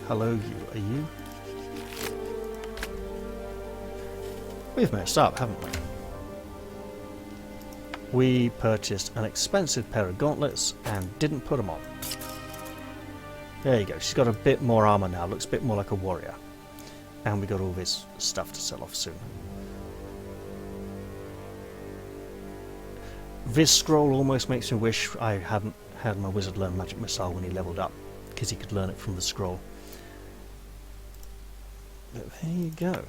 Hello, you. Are you? We've messed up, haven't we? We purchased an expensive pair of gauntlets and didn't put them on. There you go. She's got a bit more armor now. Looks a bit more like a warrior. And we got all this stuff to sell off soon. This scroll almost makes me wish I hadn't had my wizard learn magic missile when he leveled up, because he could learn it from the scroll. But there you go.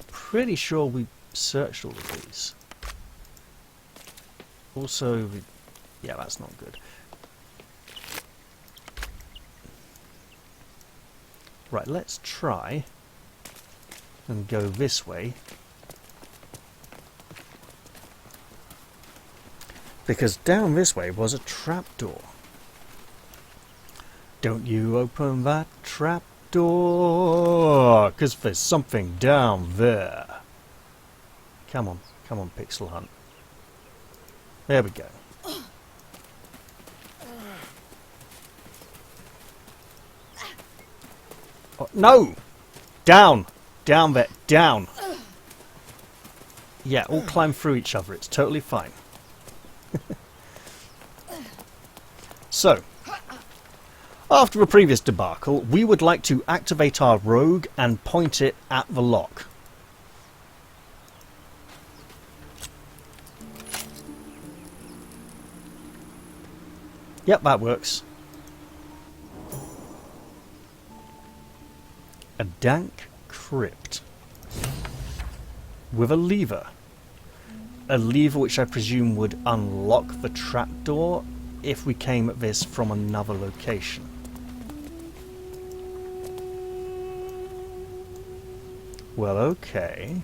Pretty sure we searched all of these. Also, yeah, that's not good. Right, let's try and go this way. Because down this way was a trapdoor. Don't you open that trapdoor, because there's something down there. Come on, Pixel Hunt. There we go. Oh, no! Down! Down there, down! Yeah, all climb through each other, it's totally fine. So, after a previous debacle, we would like to activate our rogue and point it at the lock. Yep, that works. A dank crypt. With a lever. A lever which I presume would unlock the trapdoor if we came at this from another location. Well, okay.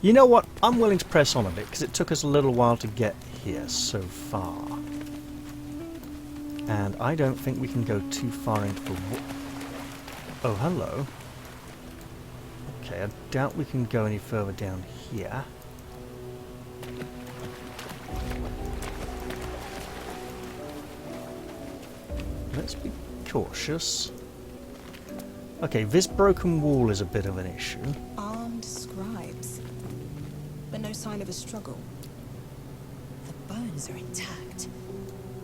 You know what? I'm willing to press on a bit, because it took us a little while to get here so far. And I don't think we can go too far into the oh, hello. Okay, I doubt we can go any further down here. Let's be cautious. Okay, this broken wall is a bit of an issue. Armed scribes, but no sign of a struggle. The bones are intact,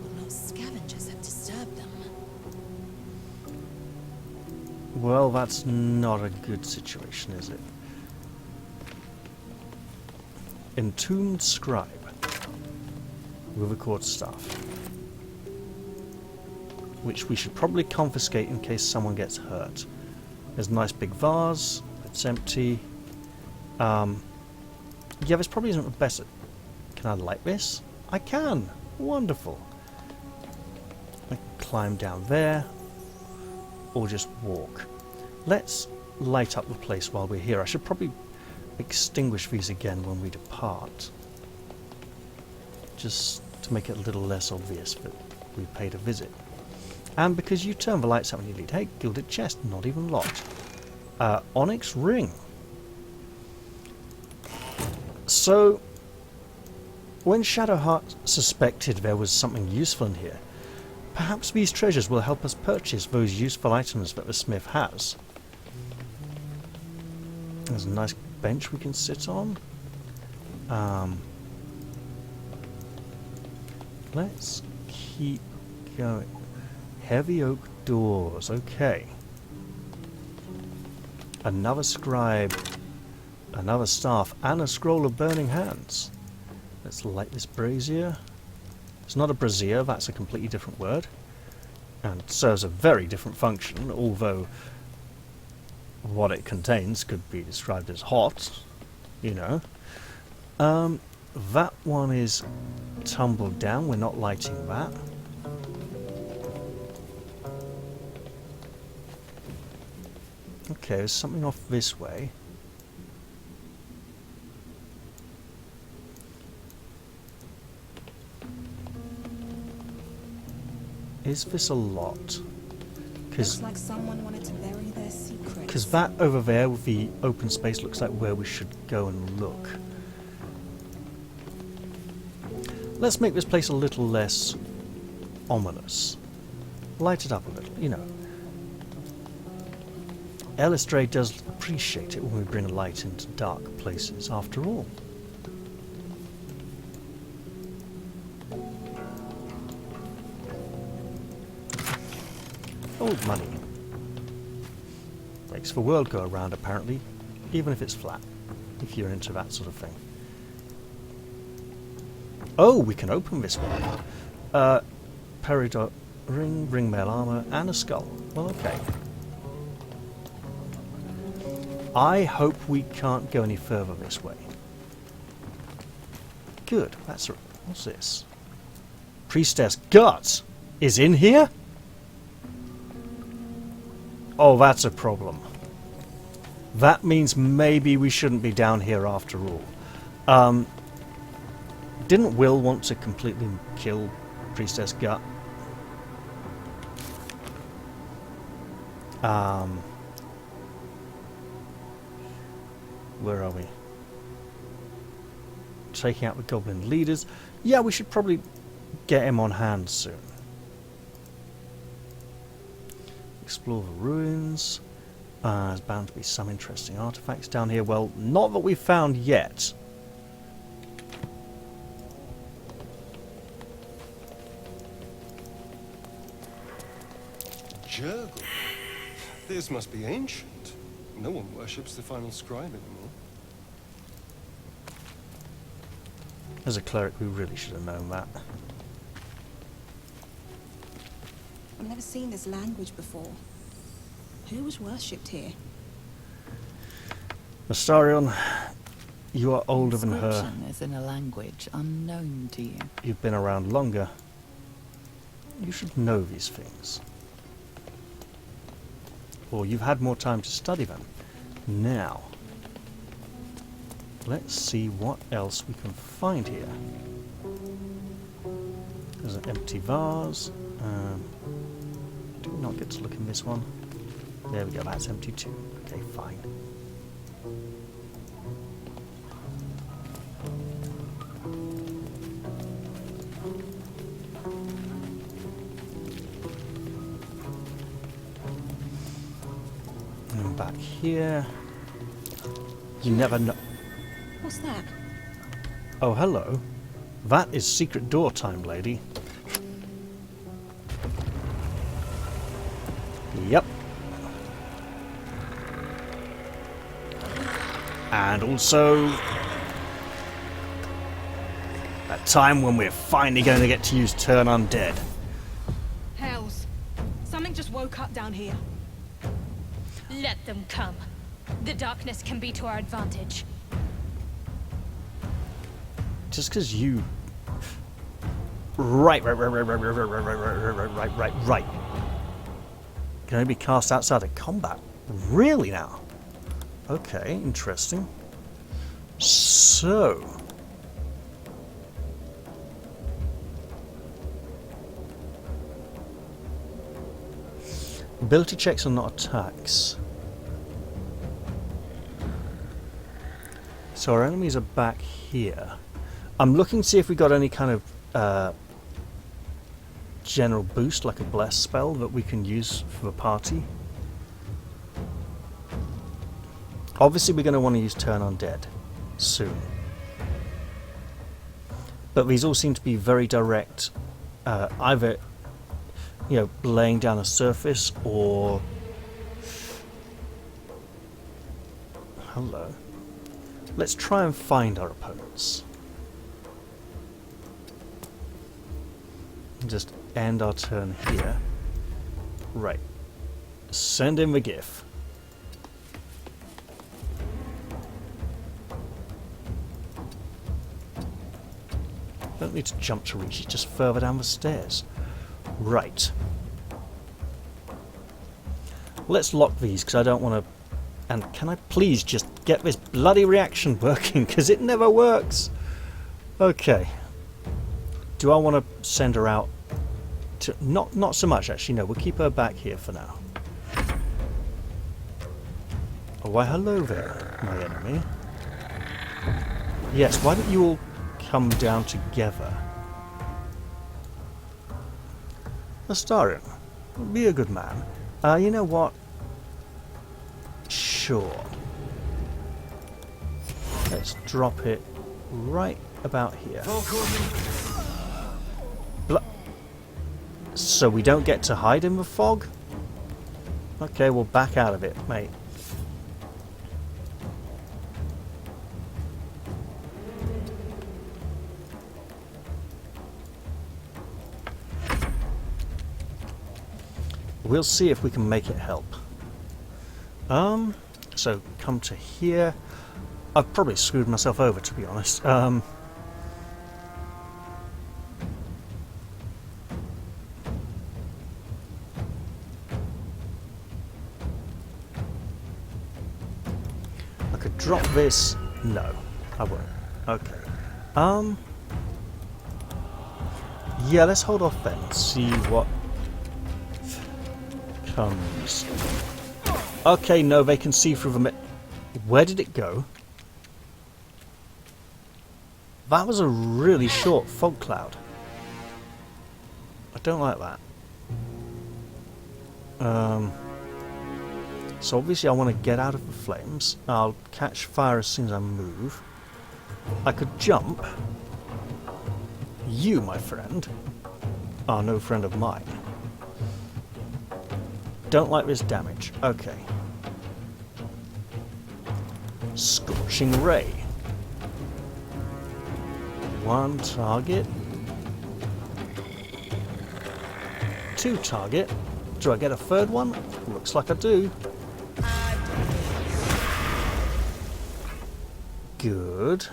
but no scavengers have disturbed them. Well, that's not a good situation, is it? Entombed scribe with a quarterstaff, which we should probably confiscate in case someone gets hurt. There's a nice big vase. It's empty. Yeah, this probably isn't the best. Can I light this? I can. Wonderful. I can climb down there, or just walk. Let's light up the place while we're here. I should probably extinguish these again when we depart, just to make it a little less obvious that we paid a visit. And because you turn the lights out when you leave. Hey, gilded chest, not even locked. Onyx ring. So, when Shadowheart suspected there was something useful in here, perhaps these treasures will help us purchase those useful items that the smith has. There's a nice bench we can sit on. Let's keep going. Heavy oak doors, okay. Another scribe, another staff, and a scroll of burning hands. Let's light this brazier. It's not a brazier, that's a completely different word. And serves a very different function, although what it contains could be described as hot, you know. That one is tumbled down, we're not lighting that. Okay, there's something off this way. Is this a lot? Looks like someone wanted to bury their secrets. Because that over there with the open space looks like where we should go and look. Let's make this place a little less ominous. Light it up a little, you know. Elistray does appreciate it when we bring light into dark places, after all. Old money. Makes the world go around, apparently, even if it's flat, if you're into that sort of thing. Oh, we can open this one. Peridot ring, ringmail armor, and a skull. Well, okay. I hope we can't go any further this way. Good, that's right. What's this? Priestess Guts is in here? Oh, that's a problem. That means maybe we shouldn't be down here after all. Didn't Will want to completely kill Priestess Gut? Where are we? Taking out the goblin leaders. Yeah, we should probably get him on hand soon. Explore the ruins. There's bound to be some interesting artifacts down here. Well, not that we've found yet. Jurgle. This must be ancient. No one worships the final scribe anymore. As a cleric, we really should have known that. I've never seen this language before. Who was worshipped here? Astarion, you are older than her. Inscription is in a language unknown to you. You've been around longer. You should know these things. Or you've had more time to study them. Now, let's see what else we can find here. There's an empty vase. Do we not get to look in this one? There we go, that's empty too. Okay, fine. And back here. You never know. What's that? Oh, hello. That is secret door time, lady. Yep. And also that time when we're finally going to get to use Turn Undead. Hells. Something just woke up down here. Let them come. The darkness can be to our advantage. Just because you... Right. Can only be cast outside of combat. Really now? Okay, interesting. So... Ability checks are not attacks. So our enemies are back here. I'm looking to see if we got any kind of general boost, like a bless spell that we can use for the party. Obviously we're going to want to use Turn Undead soon. But these all seem to be very direct, either, you know, laying down a surface or... Hello. Let's try and find our opponents. Just end our turn here. Right. Send in the GIF. Don't need to jump to reach it, just further down the stairs. Right. Let's lock these, because I don't want to... And can I please just get this bloody reaction working, because it never works. Okay. Do I want to send her out to... Not so much, actually, no. We'll keep her back here for now. Oh, why hello there, my enemy. Yes, why don't you all come down together? Astarion, be a good man. You know what? Sure. Let's drop it right about here. So we don't get to hide in the fog? Okay, we'll back out of it, mate. We'll see if we can make it help. So come to here. I've probably screwed myself over, to be honest. I could drop this. No, I won't. Okay. Yeah, let's hold off then. See what comes. Okay, no, they can see through the... Where did it go? That was a really short fog cloud. I don't like that. So obviously I want to get out of the flames. I'll catch fire as soon as I move. I could jump. You, my friend, are no friend of mine. Don't like this damage. Okay. Scorching Ray. One target. 2 target. Do I get a third one? Looks like I do. Good.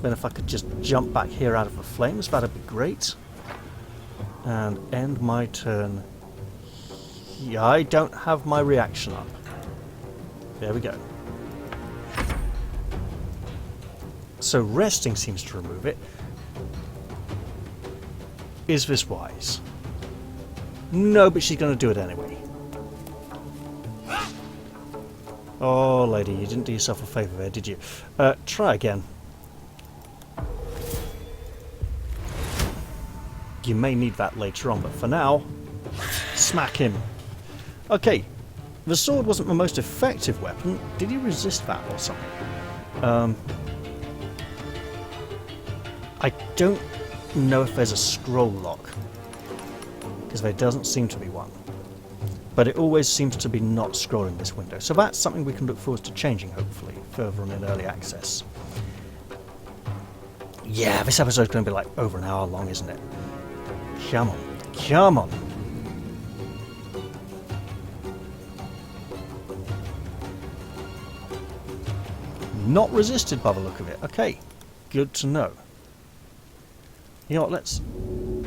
Then if I could just jump back here out of the flames, that'd be great. And end my turn. Yeah, I don't have my reaction up. There we go. So resting seems to remove it. Is this wise? No, but she's going to do it anyway. Oh, lady, you didn't do yourself a favour there, did you? Try again. You may need that later on, but for now, smack him. Okay, the sword wasn't the most effective weapon. Did he resist that or something? I don't know if there's a scroll lock, because there doesn't seem to be one. But it always seems to be not scrolling this window. So that's something we can look forward to changing, hopefully, further on in early access. Yeah, this episode's going to be like over an hour long, isn't it? Come on. Come on. Not resisted by the look of it. Okay, good to know. You know what, let's...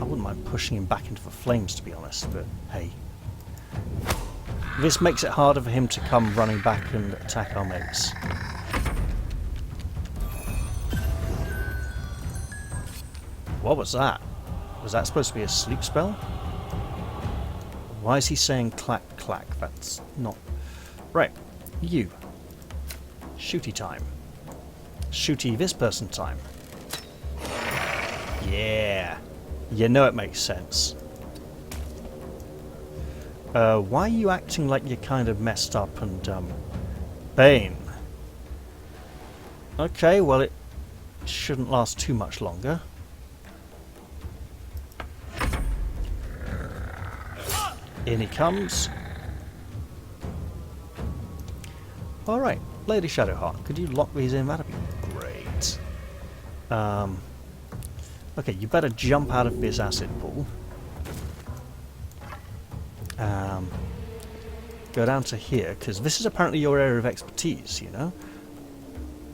I wouldn't mind pushing him back into the flames, to be honest, but hey. This makes it harder for him to come running back and attack our mates. What was that? Was that supposed to be a sleep spell? Why is he saying clack clack? That's not... Right, you. Shooty time. Shooty this person time. Yeah. You know it makes sense. Why are you acting like you're kind of messed up and, Bane? Okay, well it shouldn't last too much longer. In he comes. Alright, Lady Shadowheart, could you lock these in? That'd be great. Okay, you better jump out of this acid pool. Go down to here, because this is apparently your area of expertise, you know?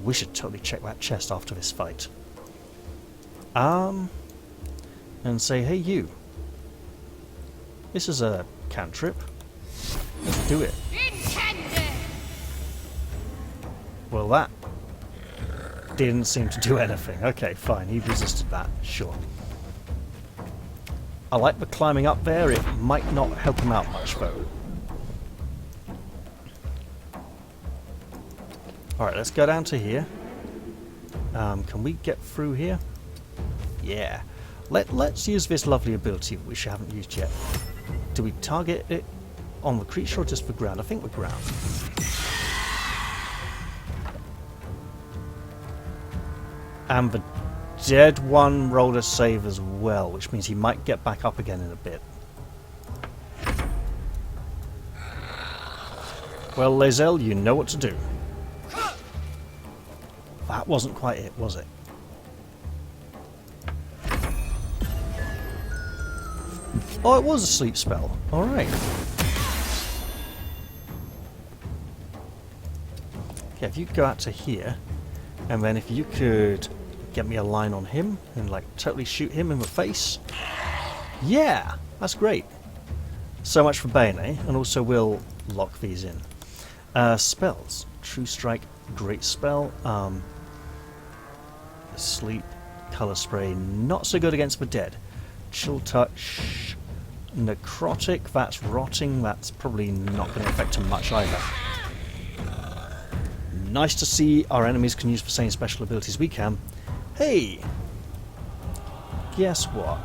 We should totally check that chest after this fight. And say, hey you. This is a cantrip. Let's do it. Well, that didn't seem to do anything. Okay, fine, he resisted that, sure. I like the climbing up there, it might not help him out much though. Alright, let's go down to here. Can we get through here? Yeah. Let's use this lovely ability which we haven't used yet. Do we target it on the creature or just the ground? I think the ground. And the dead one rolled a save as well, which means he might get back up again in a bit. Well, Lae'zel, you know what to do. That wasn't quite it, was it? Oh, it was a sleep spell. Alright. Okay, if you go out to here, and then if you could get me a line on him and like totally shoot him in the face. Yeah, that's great. So much for Bane, eh? And also we'll lock these in. Spells. True Strike, great spell. Sleep, Colour Spray, not so good against the dead. Chill Touch, Necrotic, that's rotting, that's probably not going to affect him much either. Nice to see our enemies can use the same special abilities we can. Hey! Guess what?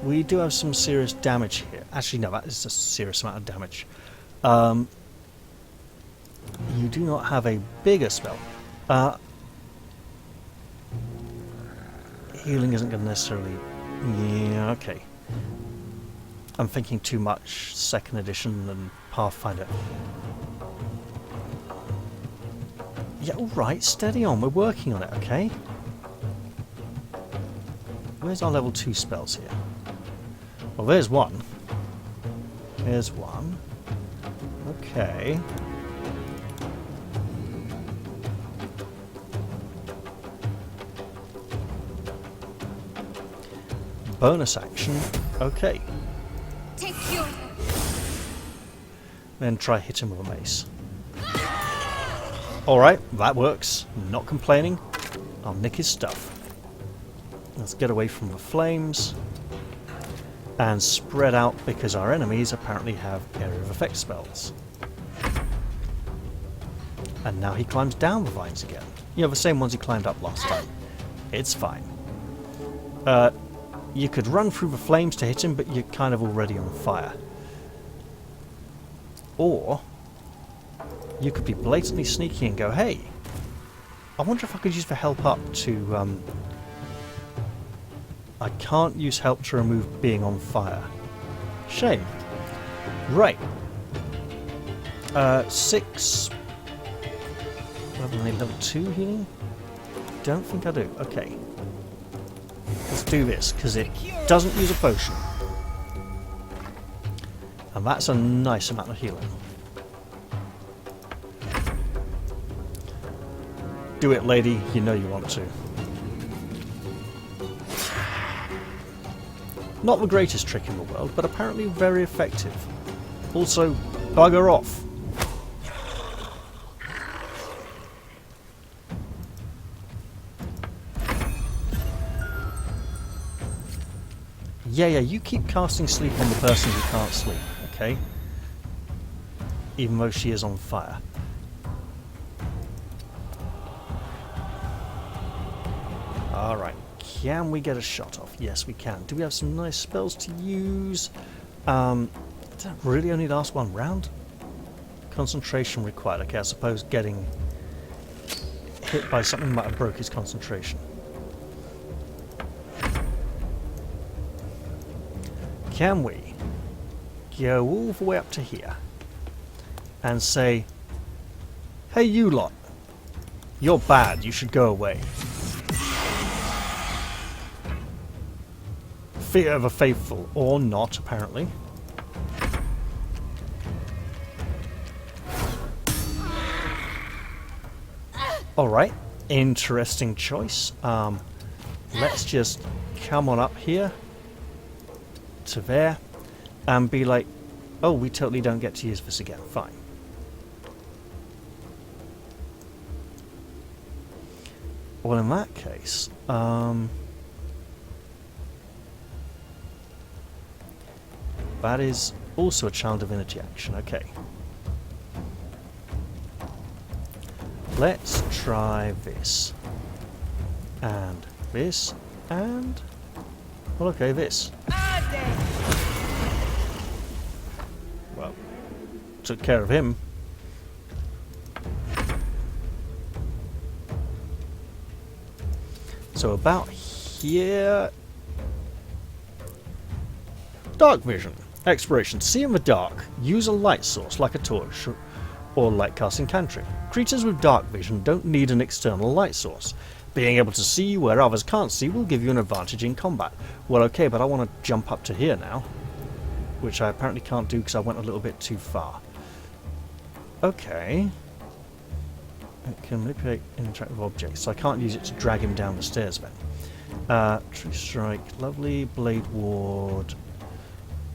We do have some serious damage here. Actually, no, that is a serious amount of damage. You do not have a bigger spell. Healing isn't going to necessarily... Yeah, okay. I'm thinking too much 2nd edition and Pathfinder. Yeah, alright, steady on, we're working on it, okay? Where's our level 2 spells here? Well, there's one. There's one. Okay. Bonus action. Okay. Take your... Then try hit him with a mace. Alright, that works. Not complaining. I'll nick his stuff. Let's get away from the flames. And spread out because our enemies apparently have area of effect spells. And now he climbs down the vines again. You know, the same ones he climbed up last time. It's fine. You could run through the flames to hit him, but you're kind of already on fire. Or you could be blatantly sneaky and go, hey, I wonder if I could use the help up to... I can't use help to remove being on fire. Shame. Right. 6... Level 2 healing? Don't think I do. Okay. Let's do this, because it doesn't use a potion. And that's a nice amount of healing. Do it, lady. You know you want to. Not the greatest trick in the world, but apparently very effective. Also, bugger off. Yeah, you keep casting sleep on the person who can't sleep, okay? Even though she is on fire. Alright, can we get a shot off? Yes, we can. Do we have some nice spells to use? Does that really only last one round? Concentration required. Okay, I suppose getting hit by something might have broke his concentration. Can we go all the way up to here and say, hey you lot, you're bad, you should go away. Fear of the faithful, or not, apparently. Alright, interesting choice. Let's just come on up here to there and be like, oh, we totally don't get to use this again. Fine. Well, in that case, that is also a child divinity action. Okay. Let's try this. And this. And... well, okay, this. Well, took care of him. So about here... dark vision. Exploration. See in the dark. Use a light source like a torch or light casting cantrip. Creatures with dark vision don't need an external light source. Being able to see where others can't see will give you an advantage in combat. Well, okay, but I want to jump up to here now, which I apparently can't do because I went a little bit too far. Okay. It can manipulate and interact with objects, so I can't use it to drag him down the stairs then. Tree Strike, lovely. Blade Ward.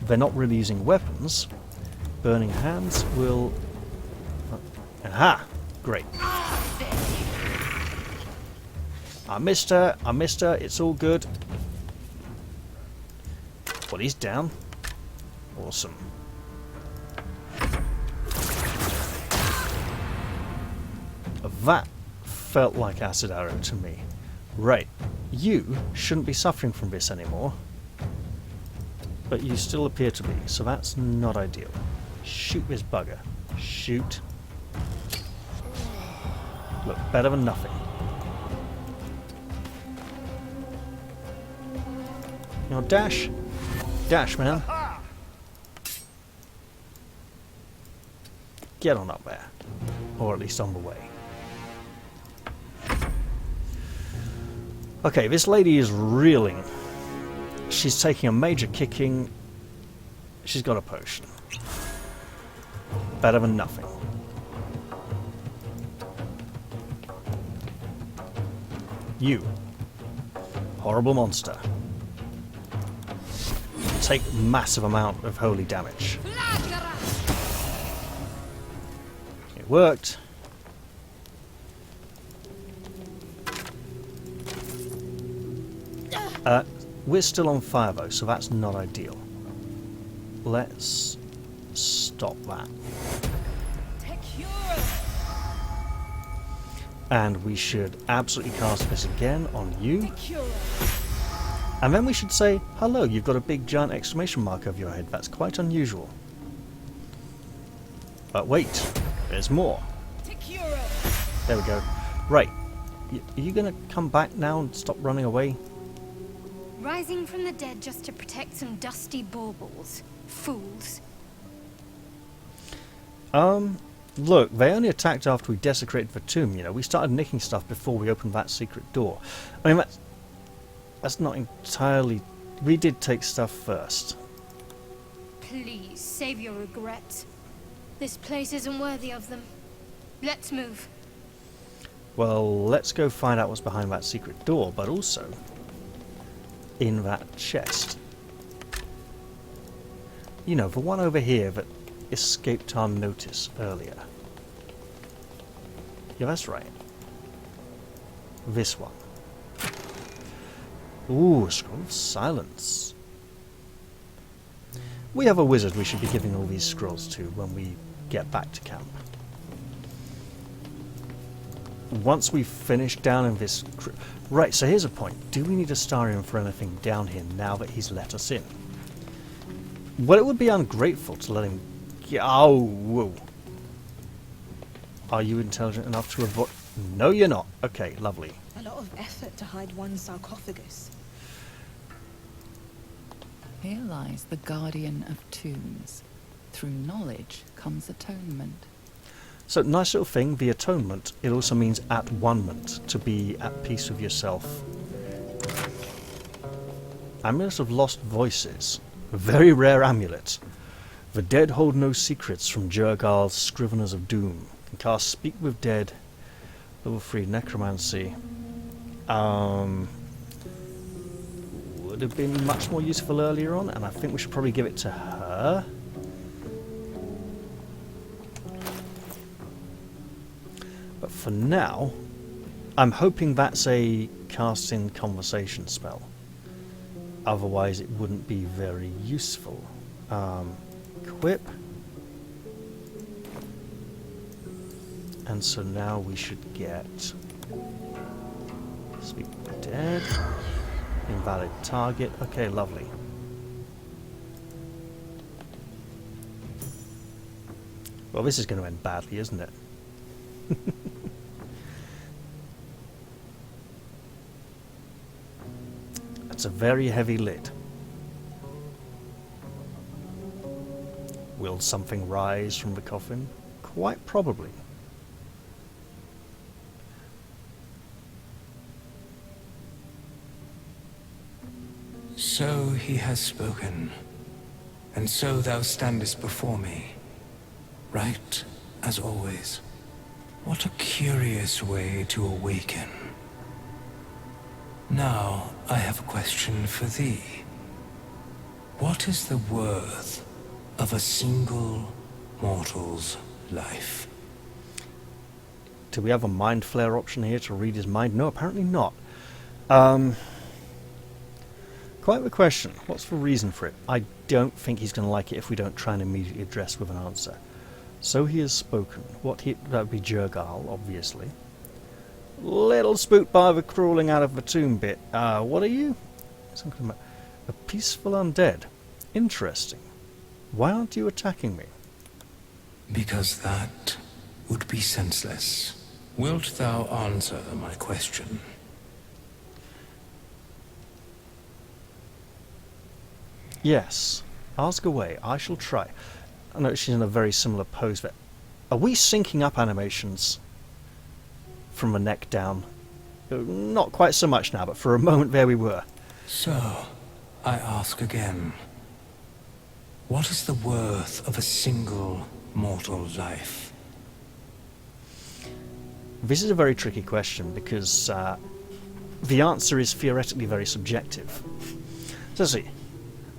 They're not really using weapons. Burning Hands will... aha! Great. I missed her, it's all good. Well, he's down. Awesome. That felt like acid arrow to me. Right, you shouldn't be suffering from this anymore. But you still appear to be, so that's not ideal. Shoot this bugger. Shoot. Look, better than nothing. You know, dash. Dash, man. Get on up there. Or at least on the way. Okay, this lady is reeling. She's taking a major kicking. She's got a potion. Better than nothing. You. Horrible monster. Take massive amount of holy damage. It worked. We're still on fire though, so that's not ideal. Let's stop that. And we should absolutely cast this again on you. And then we should say, hello, you've got a big giant exclamation mark over your head. That's quite unusual. But wait, there's more. There we go. Right. Are you going to come back now and stop running away? Rising from the dead just to protect some dusty baubles. Fools. Look, they only attacked after we desecrated the tomb, you know. We started nicking stuff before we opened that secret door. I mean, that's not entirely... We did take stuff first. Please, save your regrets. This place isn't worthy of them. Let's move. Well, let's go find out what's behind that secret door, but also in that chest. You know, the one over here that escaped our notice earlier. Yeah, that's right. This one. Ooh, a scroll of silence. We have a wizard we should be giving all these scrolls to when we get back to camp. Once we've finished down in this... Right, so here's a point. Do we need Astarion for anything down here now that he's let us in? Well, it would be ungrateful to let him... Oh, whoa. Are you intelligent enough to avoid... No, you're not. Okay, lovely. A lot of effort to hide one sarcophagus. Here lies the guardian of tombs. Through knowledge comes atonement. So, nice little thing, the atonement, it also means at one-ment, to be at peace with yourself. Amulet of Lost Voices. A very rare amulet. The dead hold no secrets from Jurgal's Scriveners of Doom. Can cast Speak with Dead. Level 3 Necromancy. Would have been much more useful earlier on, and I think we should probably give it to her. But for now, I'm hoping that's a cast-in conversation spell. Otherwise it wouldn't be very useful. Equip. And so now we should get Speak with the Dead. Invalid target. Okay, lovely. Well, this is going to end badly, isn't it? That's a very heavy lid. Will something rise from the coffin? Quite probably. So he has spoken, and so thou standest before me, right as always. What a curious way to awaken. Now I have a question for thee. What is the worth of a single mortal's life? Do we have a mind flare option here to read his mind? No, apparently not. Quite the question. What's the reason for it? I don't think he's going to like it if we don't try and immediately address with an answer. So he has spoken. That would be Jurgal, obviously. Little spooked by the crawling out of the tomb bit. What are you? Something about a peaceful undead. Interesting. Why aren't you attacking me? Because that would be senseless. Wilt thou answer my question? Yes. Ask away. I shall try. I know she's in a very similar pose there. Are we syncing up animations from the neck down? Not quite so much now, but for a moment there we were. So, I ask again. What is the worth of a single mortal life? This is a very tricky question because the answer is theoretically very subjective. So see,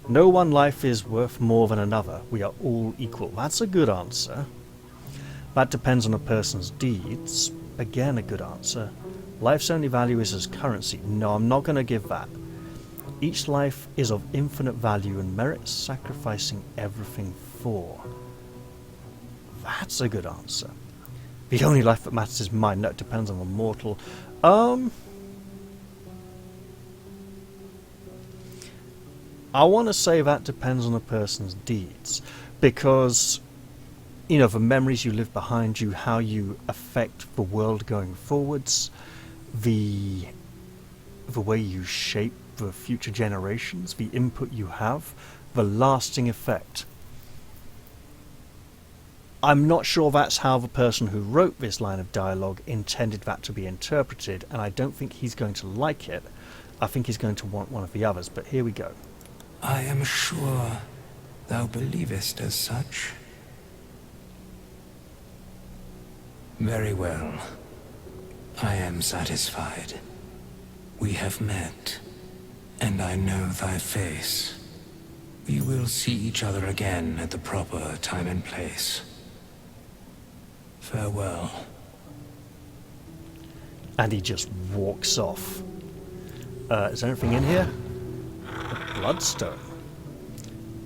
no one life is worth more than another. We are all equal. That's a good answer. That depends on a person's deeds. Again, a good answer. Life's only value is as currency. No, I'm not going to give that. Each life is of infinite value and merits sacrificing everything for. That's a good answer. The only life that matters is mine. No, it depends on the mortal. I want to say that depends on a person's deeds. Because, you know, the memories you leave behind you, how you affect the world going forwards, the way you shape the future generations, the input you have, the lasting effect. I'm not sure that's how the person who wrote this line of dialogue intended that to be interpreted, and I don't think he's going to like it. I think he's going to want one of the others, but here we go. I am sure thou believest as such. Very well. I am satisfied. We have met, and I know thy face. We will see each other again at the proper time and place. Farewell. And he just walks off. Is there anything in here? A bloodstone.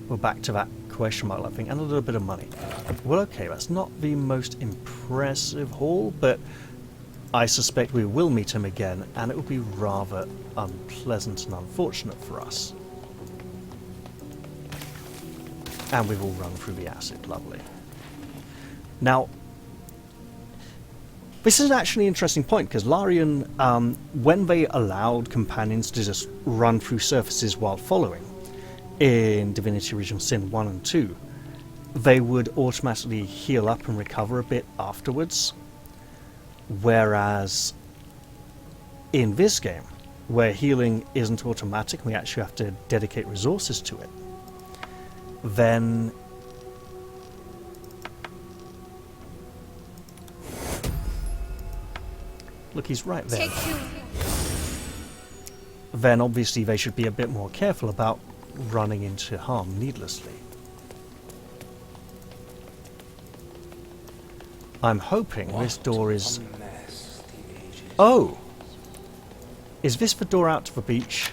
We're back to that question mark, I think, and a little bit of money. Well, okay, that's not the most impressive haul, but I suspect we will meet him again, and it will be rather unpleasant and unfortunate for us. And we've all run through the acid, lovely. Now, this is actually an interesting point, because Larian, when they allowed companions to just run through surfaces while following, in Divinity Original Sin 1 and 2, they would automatically heal up and recover a bit afterwards. Whereas in this game, where healing isn't automatic and we actually have to dedicate resources to it, then look, he's right there. Then obviously they should be a bit more careful about running into harm needlessly. I'm hoping this door is... Oh! Is this the door out to the beach?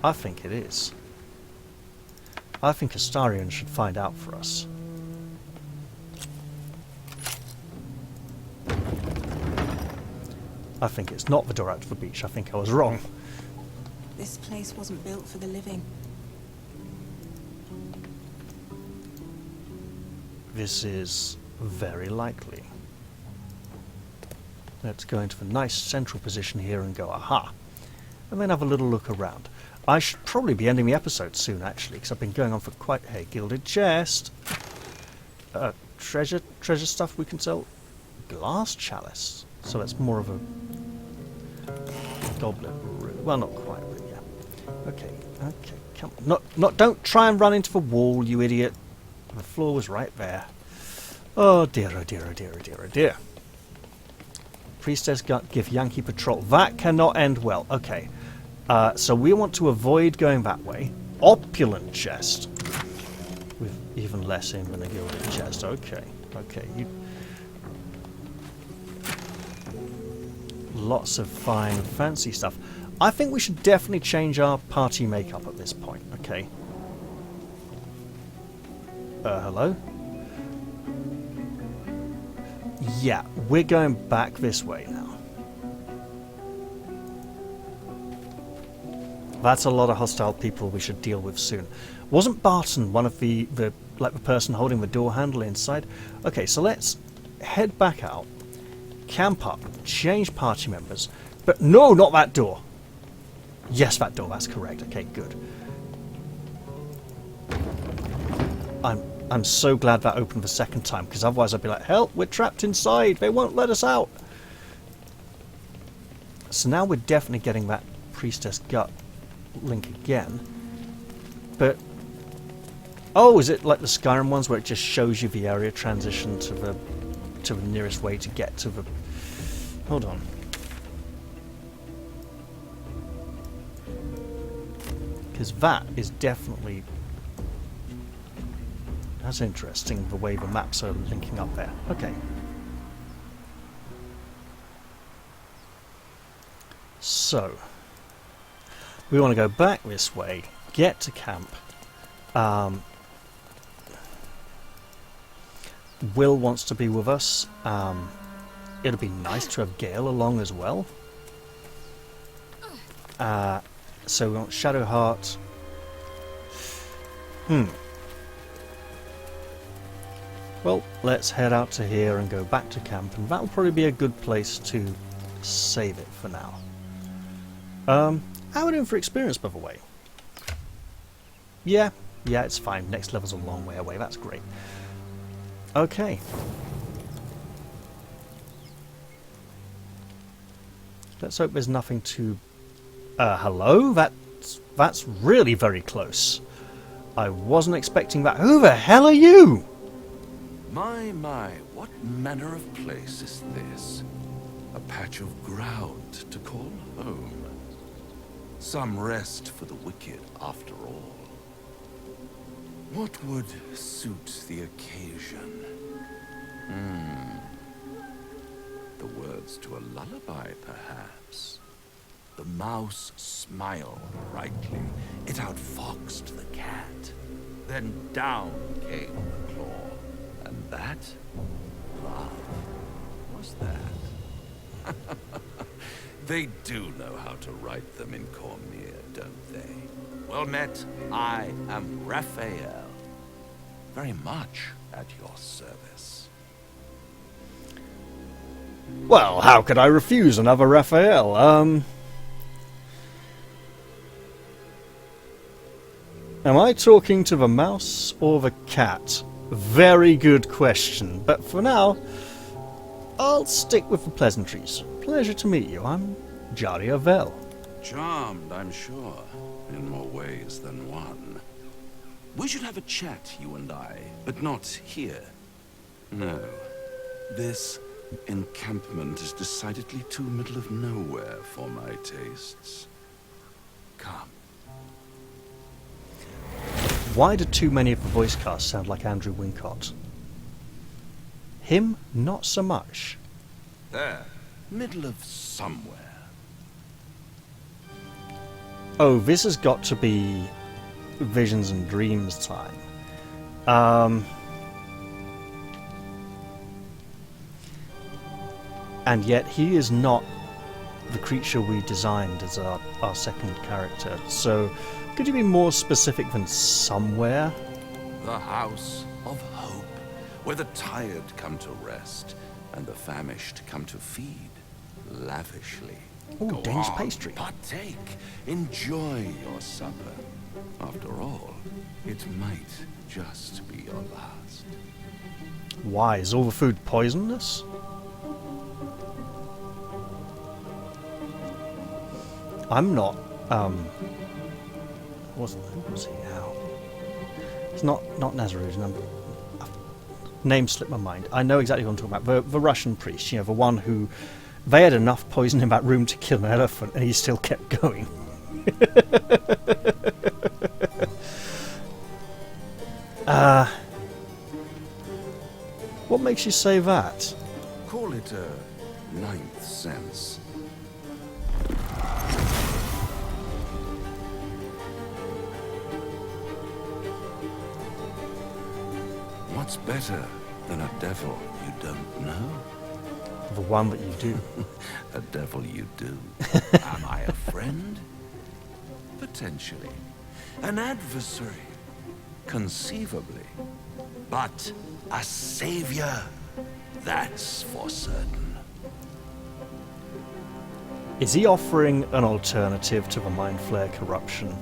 I think it is. I think Astarion should find out for us. I think it's not the door out to the beach. I think I was wrong. This place wasn't built for the living. This is very likely. Let's go into the nice central position here and go, aha. And then have a little look around. I should probably be ending the episode soon, actually, because I've been going on for quite... Hey, gilded chest. Treasure stuff we can sell. Glass chalice. So that's more of a goblet. Well, not quite, but yeah. Okay, come on. Don't try and run into the wall, you idiot. The floor was right there. Oh dear, oh dear, oh dear, oh dear, oh dear. Priestess Githyanki patrol. That cannot end well. Okay. So we want to avoid going that way. Opulent chest. With even less in than a gilded chest. Okay. Okay. Lots of fine, fancy stuff. I think we should definitely change our party makeup at this point. Okay. Hello? Yeah, we're going back this way now. That's a lot of hostile people we should deal with soon. Wasn't Barton one of the person holding the door handle inside? Okay, so let's head back out, camp up, change party members. But no, not that door. Yes, that door, that's correct. Okay, good. I'm so glad that opened the second time, because otherwise I'd be like, help, we're trapped inside, they won't let us out. So now we're definitely getting that priestess gut link again. But oh, is it like the Skyrim ones where it just shows you the area transition to the nearest way to get to the... Hold on. Because that is definitely... That's interesting, the way the maps are linking up there. Okay. So, we want to go back this way, get to camp. Will wants to be with us. It'll be nice to have Gale along as well. So we want Shadowheart. Well, let's head out to here and go back to camp, and that'll probably be a good place to save it for now. How are we doing for experience, by the way? Yeah, it's fine. Next level's a long way away. That's great. Okay. Let's hope there's nothing to... hello? That's really very close. I wasn't expecting that. Who the hell are you? My, what manner of place is this? A patch of ground to call home. Some rest for the wicked, after all. What would suit the occasion? The words to a lullaby, perhaps. The mouse smiled brightly. It outfoxed the cat. Then down came the claw. And that? Love. Was that? They do know how to write them in Cormier, don't they? Well met, I am Raphael. Very much at your service. Well, how could I refuse another Raphael? Am I talking to the mouse or the cat? Very good question, but for now, I'll stick with the pleasantries. Pleasure to meet you. I'm Jaria Vel. Charmed, I'm sure, in more ways than one. We should have a chat, you and I, but not here. No. This encampment is decidedly too middle of nowhere for my tastes. Come. Why do too many of the voice casts sound like Andrew Wincott? Him, not so much. There. Middle of somewhere. Oh, this has got to be Visions and Dreams time. And yet he is not the creature we designed as our second character. So, could you be more specific than somewhere? The House of Hope, where the tired come to rest and the famished come to feed lavishly. Oh, Go Danish on, pastry. Partake. Enjoy your supper. After all, it might just be your last. Why? Is all the food poisonous? I'm not, who was he now? It's not Nazarene, name slipped my mind. I know exactly what I'm talking about. The Russian priest, you know, the one who... They had enough poison in that room to kill an elephant, and he still kept going. What makes you say that? Call it a ninth sense. What's better than a devil you don't know? The one that you do. A devil you do. Am I a friend? Potentially. An adversary? Conceivably. But a savior? That's for certain. Is he offering an alternative to the mindflayer corruption?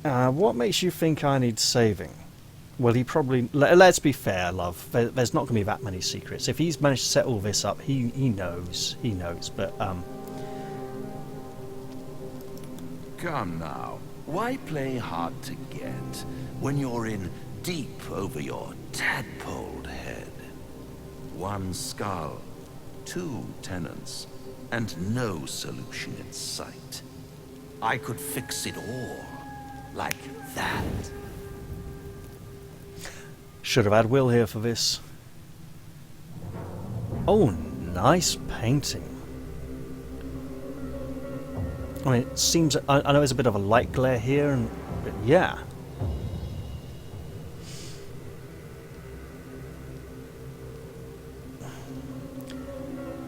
What makes you think I need saving? Well, he probably... Let's be fair, love. There's not going to be that many secrets. If he's managed to set all this up, he knows. He knows, but... Come now. Why play hard to get when you're in deep over your tadpoled head? One skull, 2 tenants, and no solution in sight. I could fix it all, like that. Should have had Will here for this. Oh, nice painting. I mean, it seems... I know there's a bit of a light glare here, but yeah.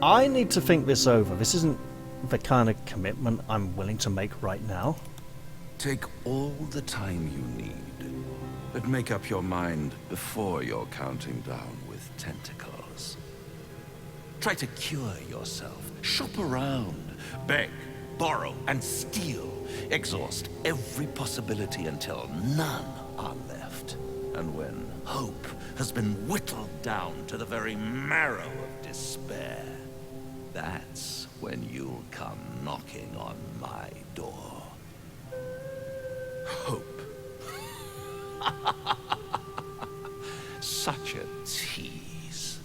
I need to think this over. This isn't the kind of commitment I'm willing to make right now. Take all the time you need, but make up your mind before you're counting down with tentacles. Try to cure yourself. Shop around. Beg, borrow, and steal. Exhaust every possibility until none are left. And when hope has been whittled down to the very marrow of despair, that's when you'll come knocking on my door. Hope. Such a tease.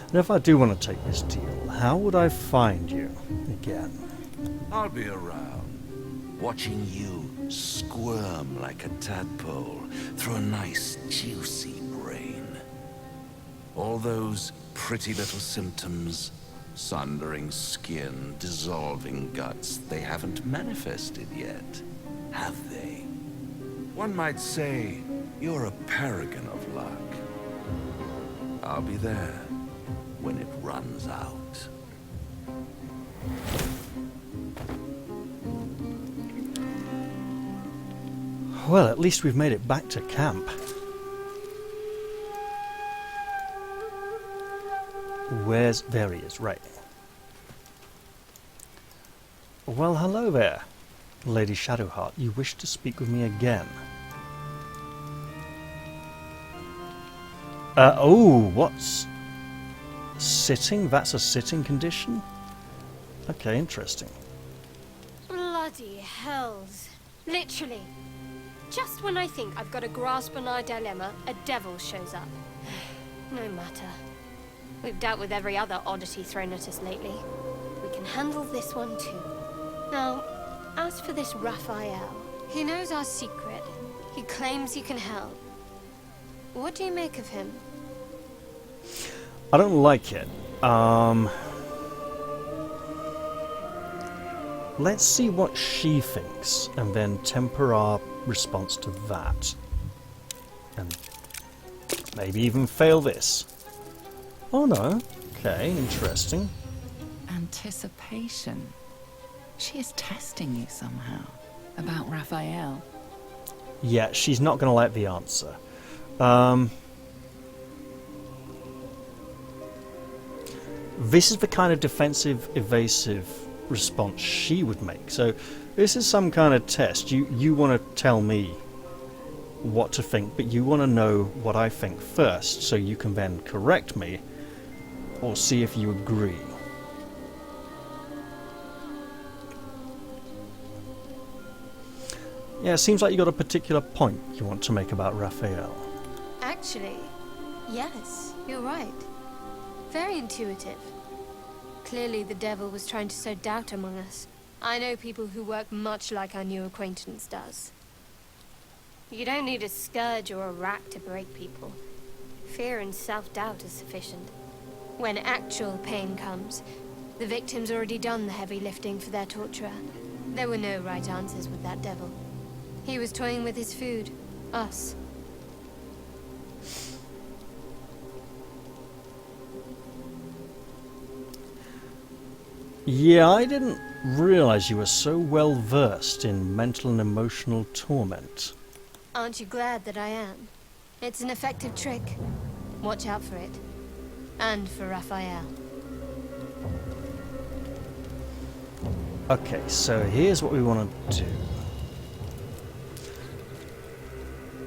And if I do want to take this deal, how would I find you again? I'll be around, watching you squirm like a tadpole through a nice, juicy brain. All those pretty little symptoms, sundering skin, dissolving guts, they haven't manifested yet, have they? One might say you're a paragon of luck. I'll be there when it runs out. Well, at least we've made it back to camp. There he is, right. Well, hello there, Lady Shadowheart. You wish to speak with me again? Oh, what's... Sitting? That's a sitting condition? Okay, interesting. Bloody hells. Literally. Just when I think I've got a grasp on our dilemma, a devil shows up. No matter. We've dealt with every other oddity thrown at us lately. We can handle this one too. Now, as for this Raphael, he knows our secret. He claims he can help. What do you make of him? I don't like it. Let's see what she thinks, and then temper our response to that. And maybe even fail this. Oh no. Okay, interesting. Anticipation. She is testing you somehow. About Raphael. Yeah, she's not going to like the answer. This is the kind of defensive, evasive response she would make. So this is some kind of test. You want to tell me what to think, but you want to know what I think first, so you can then correct me or see if you agree. Yeah, it seems like you got a particular point you want to make about Raphael. Actually, yes, you're right. Very intuitive. Clearly the devil was trying to sow doubt among us. I know people who work much like our new acquaintance does. You don't need a scourge or a rack to break people. Fear and self-doubt is sufficient. When actual pain comes, the victim's already done the heavy lifting for their torturer. There were no right answers with that devil. He was toying with his food. Us. Yeah, I didn't realize you were so well versed in mental and emotional torment. Aren't you glad that I am? It's an effective trick. Watch out for it. And for Raphael. Okay, so here's what we want to do.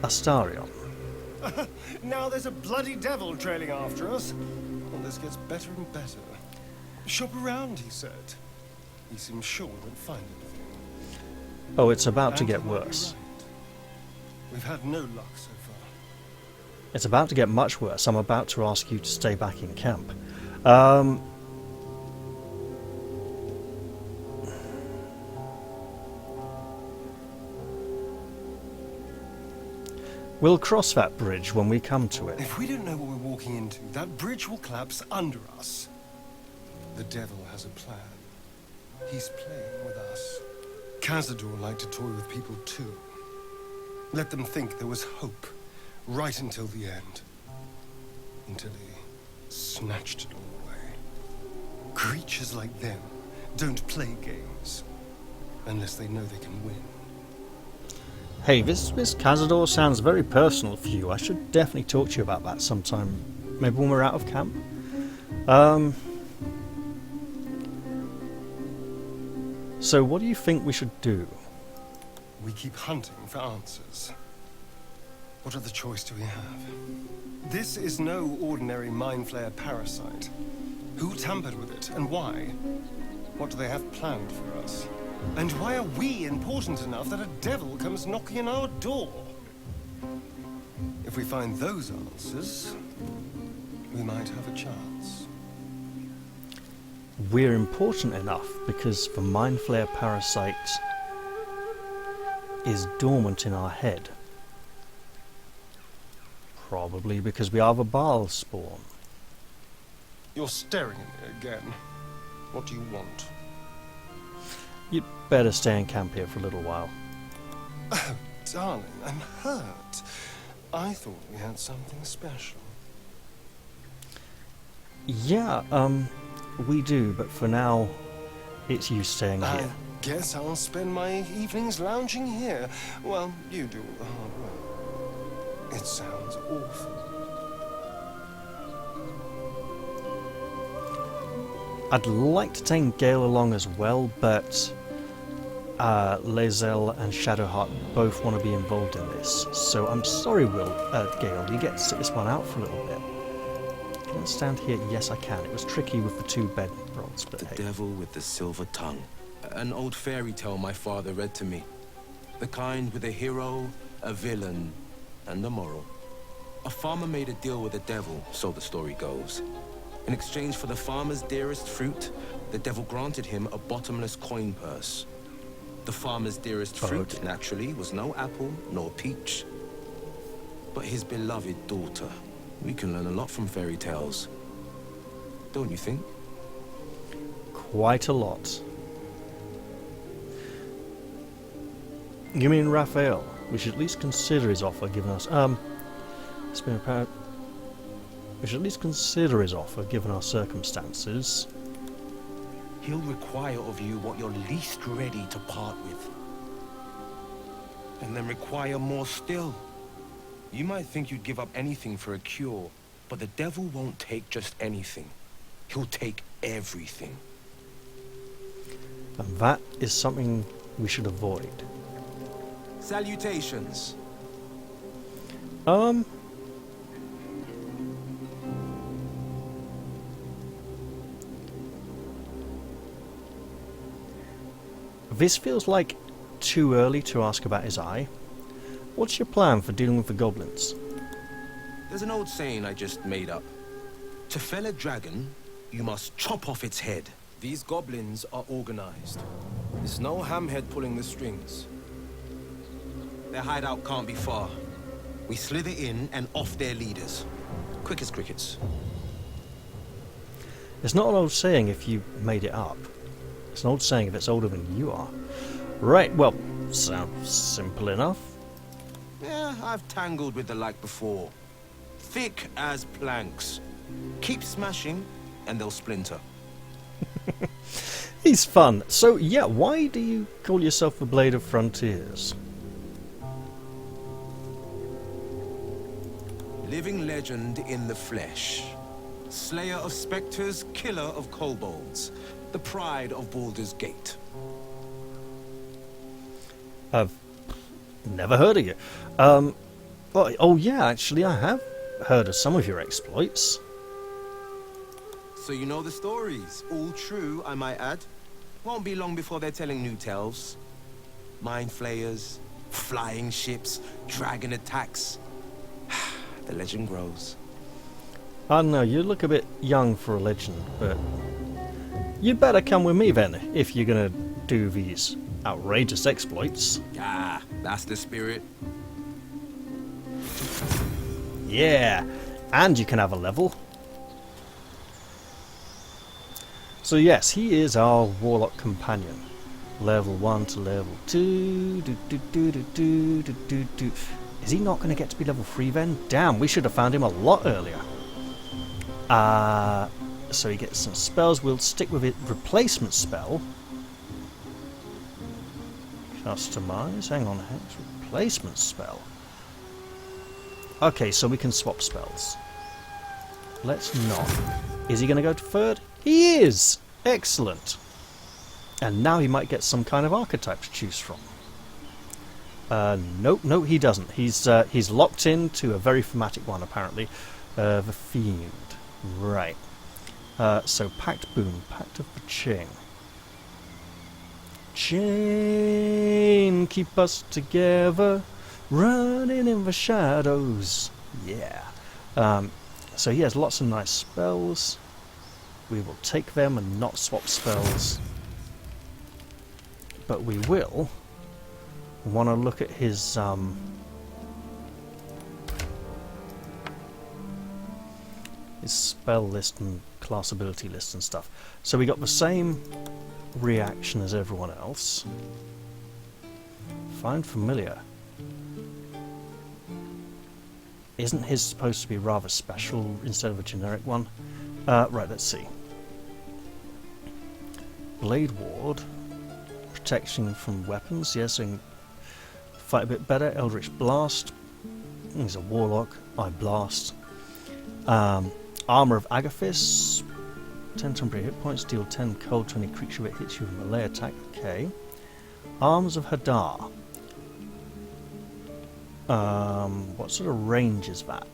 Astarion. Now there's a bloody devil trailing after us. Well, this gets better and better. Shop around, he said. He seems sure we won't find anything. Oh, it's about to And get he might be worse. right. We've had no luck so far. It's about to get much worse. I'm about to ask you to stay back in camp. We'll cross that bridge when we come to it. If we don't know what we're walking into, that bridge will collapse under us. The devil has a plan. He's playing with us. Cazador liked to toy with people too. Let them think there was hope, right until the end. Until he snatched it all away. Creatures like them don't play games, unless they know they can win. Hey, this Cazador sounds very personal for you. I should definitely talk to you about that sometime. Maybe when we're out of camp. So what do you think we should do? We keep hunting for answers. What other choice do we have? This is no ordinary mindflayer parasite. Who tampered with it, and why? What do they have planned for us? And why are we important enough that a devil comes knocking on our door? If we find those answers, we might have a chance. We're important enough because the mindflayer parasite is dormant in our head. Probably because we are the Baal spawn. You're staring at me again. What do you want? You'd better stay in camp here for a little while. Oh, darling, I'm hurt. I thought we had something special. Yeah, we do, but for now, it's you staying here. I guess I'll spend my evenings lounging here while you do all the hard work. It sounds awful. I'd like to take Gale along as well, but Lae'zel and Shadowheart both want to be involved in this. So I'm sorry, Gale, you get to sit this one out for a little bit. Can I stand here? Yes, I can. It was tricky with the two bed rods, but The hey. devil with the silver tongue. An old fairy tale my father read to me. The kind with a hero, a villain, and a moral. A farmer made a deal with the devil, so the story goes. In exchange for the farmer's dearest fruit, the devil granted him a bottomless coin purse. The farmer's dearest fruit, naturally, was no apple nor peach, but his beloved daughter. We can learn a lot from fairy tales, don't you think? Quite a lot. You mean Raphael? We should at least consider his offer given us... It's been apparent... We should at least consider his offer given our circumstances. He'll require of you what you're least ready to part with. And then require more still. You might think you'd give up anything for a cure, but the devil won't take just anything. He'll take everything. And that is something we should avoid. Salutations. This feels like too early to ask about his eye. What's your plan for dealing with the goblins? There's an old saying I just made up. To fell a dragon, you must chop off its head. These goblins are organized. There's no hamhead pulling the strings. Their hideout can't be far. We slither in and off their leaders. Quick as crickets. It's not an old saying if you made it up. It's an old saying if it's older than you are. Right, well, sounds simple enough. Yeah, I've tangled with the like before. Thick as planks. Keep smashing, and they'll splinter. He's fun. So, yeah, why do you call yourself the Blade of Frontiers? Living legend in the flesh. Slayer of specters, killer of kobolds. The pride of Baldur's Gate. I've never heard of you. Oh yeah, actually I have heard of some of your exploits. So you know the stories. All true, I might add. Won't be long before they're telling new tales. Mind flayers, flying ships, dragon attacks. The legend grows. I don't know, you look a bit young for a legend, but you'd better come with me then, if you're gonna do these outrageous exploits. Ah, that's the spirit. Yeah, and you can have a level. So yes, he is our warlock companion. Level 1 to level 2. Is he not going to get to be level 3 then? Damn, we should have found him a lot earlier. So he gets some spells. We'll stick with it. Replacement spell. Customize. Hang on. Replacement spell. Okay, so we can swap spells. Let's not. Is he going to go to third? He is! Excellent. And now he might get some kind of archetype to choose from. Nope, no, he doesn't. He's locked into a very thematic one, apparently. The Fiend. Right. So, Pact Boon, Pact of the Chain. Chain, keep us together, running in the shadows. Yeah. So he has lots of nice spells. We will take them and not swap spells. But we will want to look at his spell list and class ability list and stuff. So we got the same reaction as everyone else. Find familiar. Isn't his supposed to be rather special instead of a generic one? Right, let's see. Blade Ward. Protection from weapons, yes, so he can fight a bit better. Eldritch Blast. He's a warlock. I blast. Armor of Agathis. 10 temporary hit points, deal 10 cold to any creature that hits you with a melee attack. Okay. Arms of Hadar. What sort of range is that?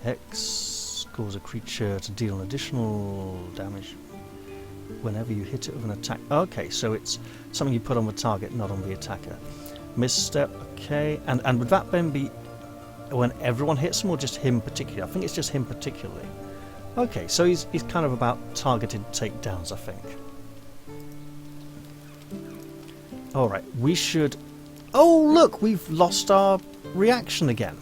Hex causes a creature to deal an additional damage whenever you hit it with an attack. Okay, so it's something you put on the target, not on the attacker. Misstep, okay. And would that then be when everyone hits him or just him particularly? I think it's just him particularly. Okay, so he's kind of about targeted takedowns, I think. Alright, we should... Oh, look! We've lost our reaction again.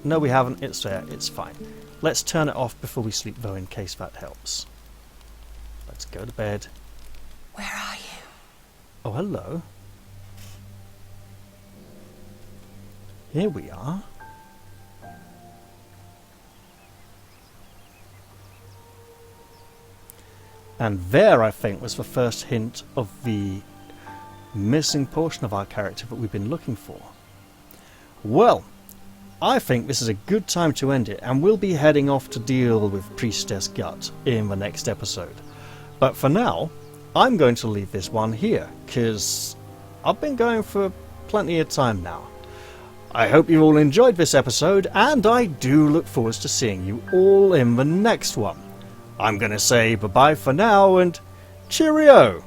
No, we haven't. It's there. It's fine. Let's turn it off before we sleep, though, in case that helps. Let's go to bed. Where are you? Oh, hello. Here we are. And there, I think, was the first hint of the missing portion of our character that we've been looking for. Well, I think this is a good time to end it, and we'll be heading off to deal with Priestess Gut in the next episode. But for now, I'm going to leave this one here, because I've been going for plenty of time now. I hope you all enjoyed this episode, and I do look forward to seeing you all in the next one. I'm going to say bye-bye for now, and cheerio!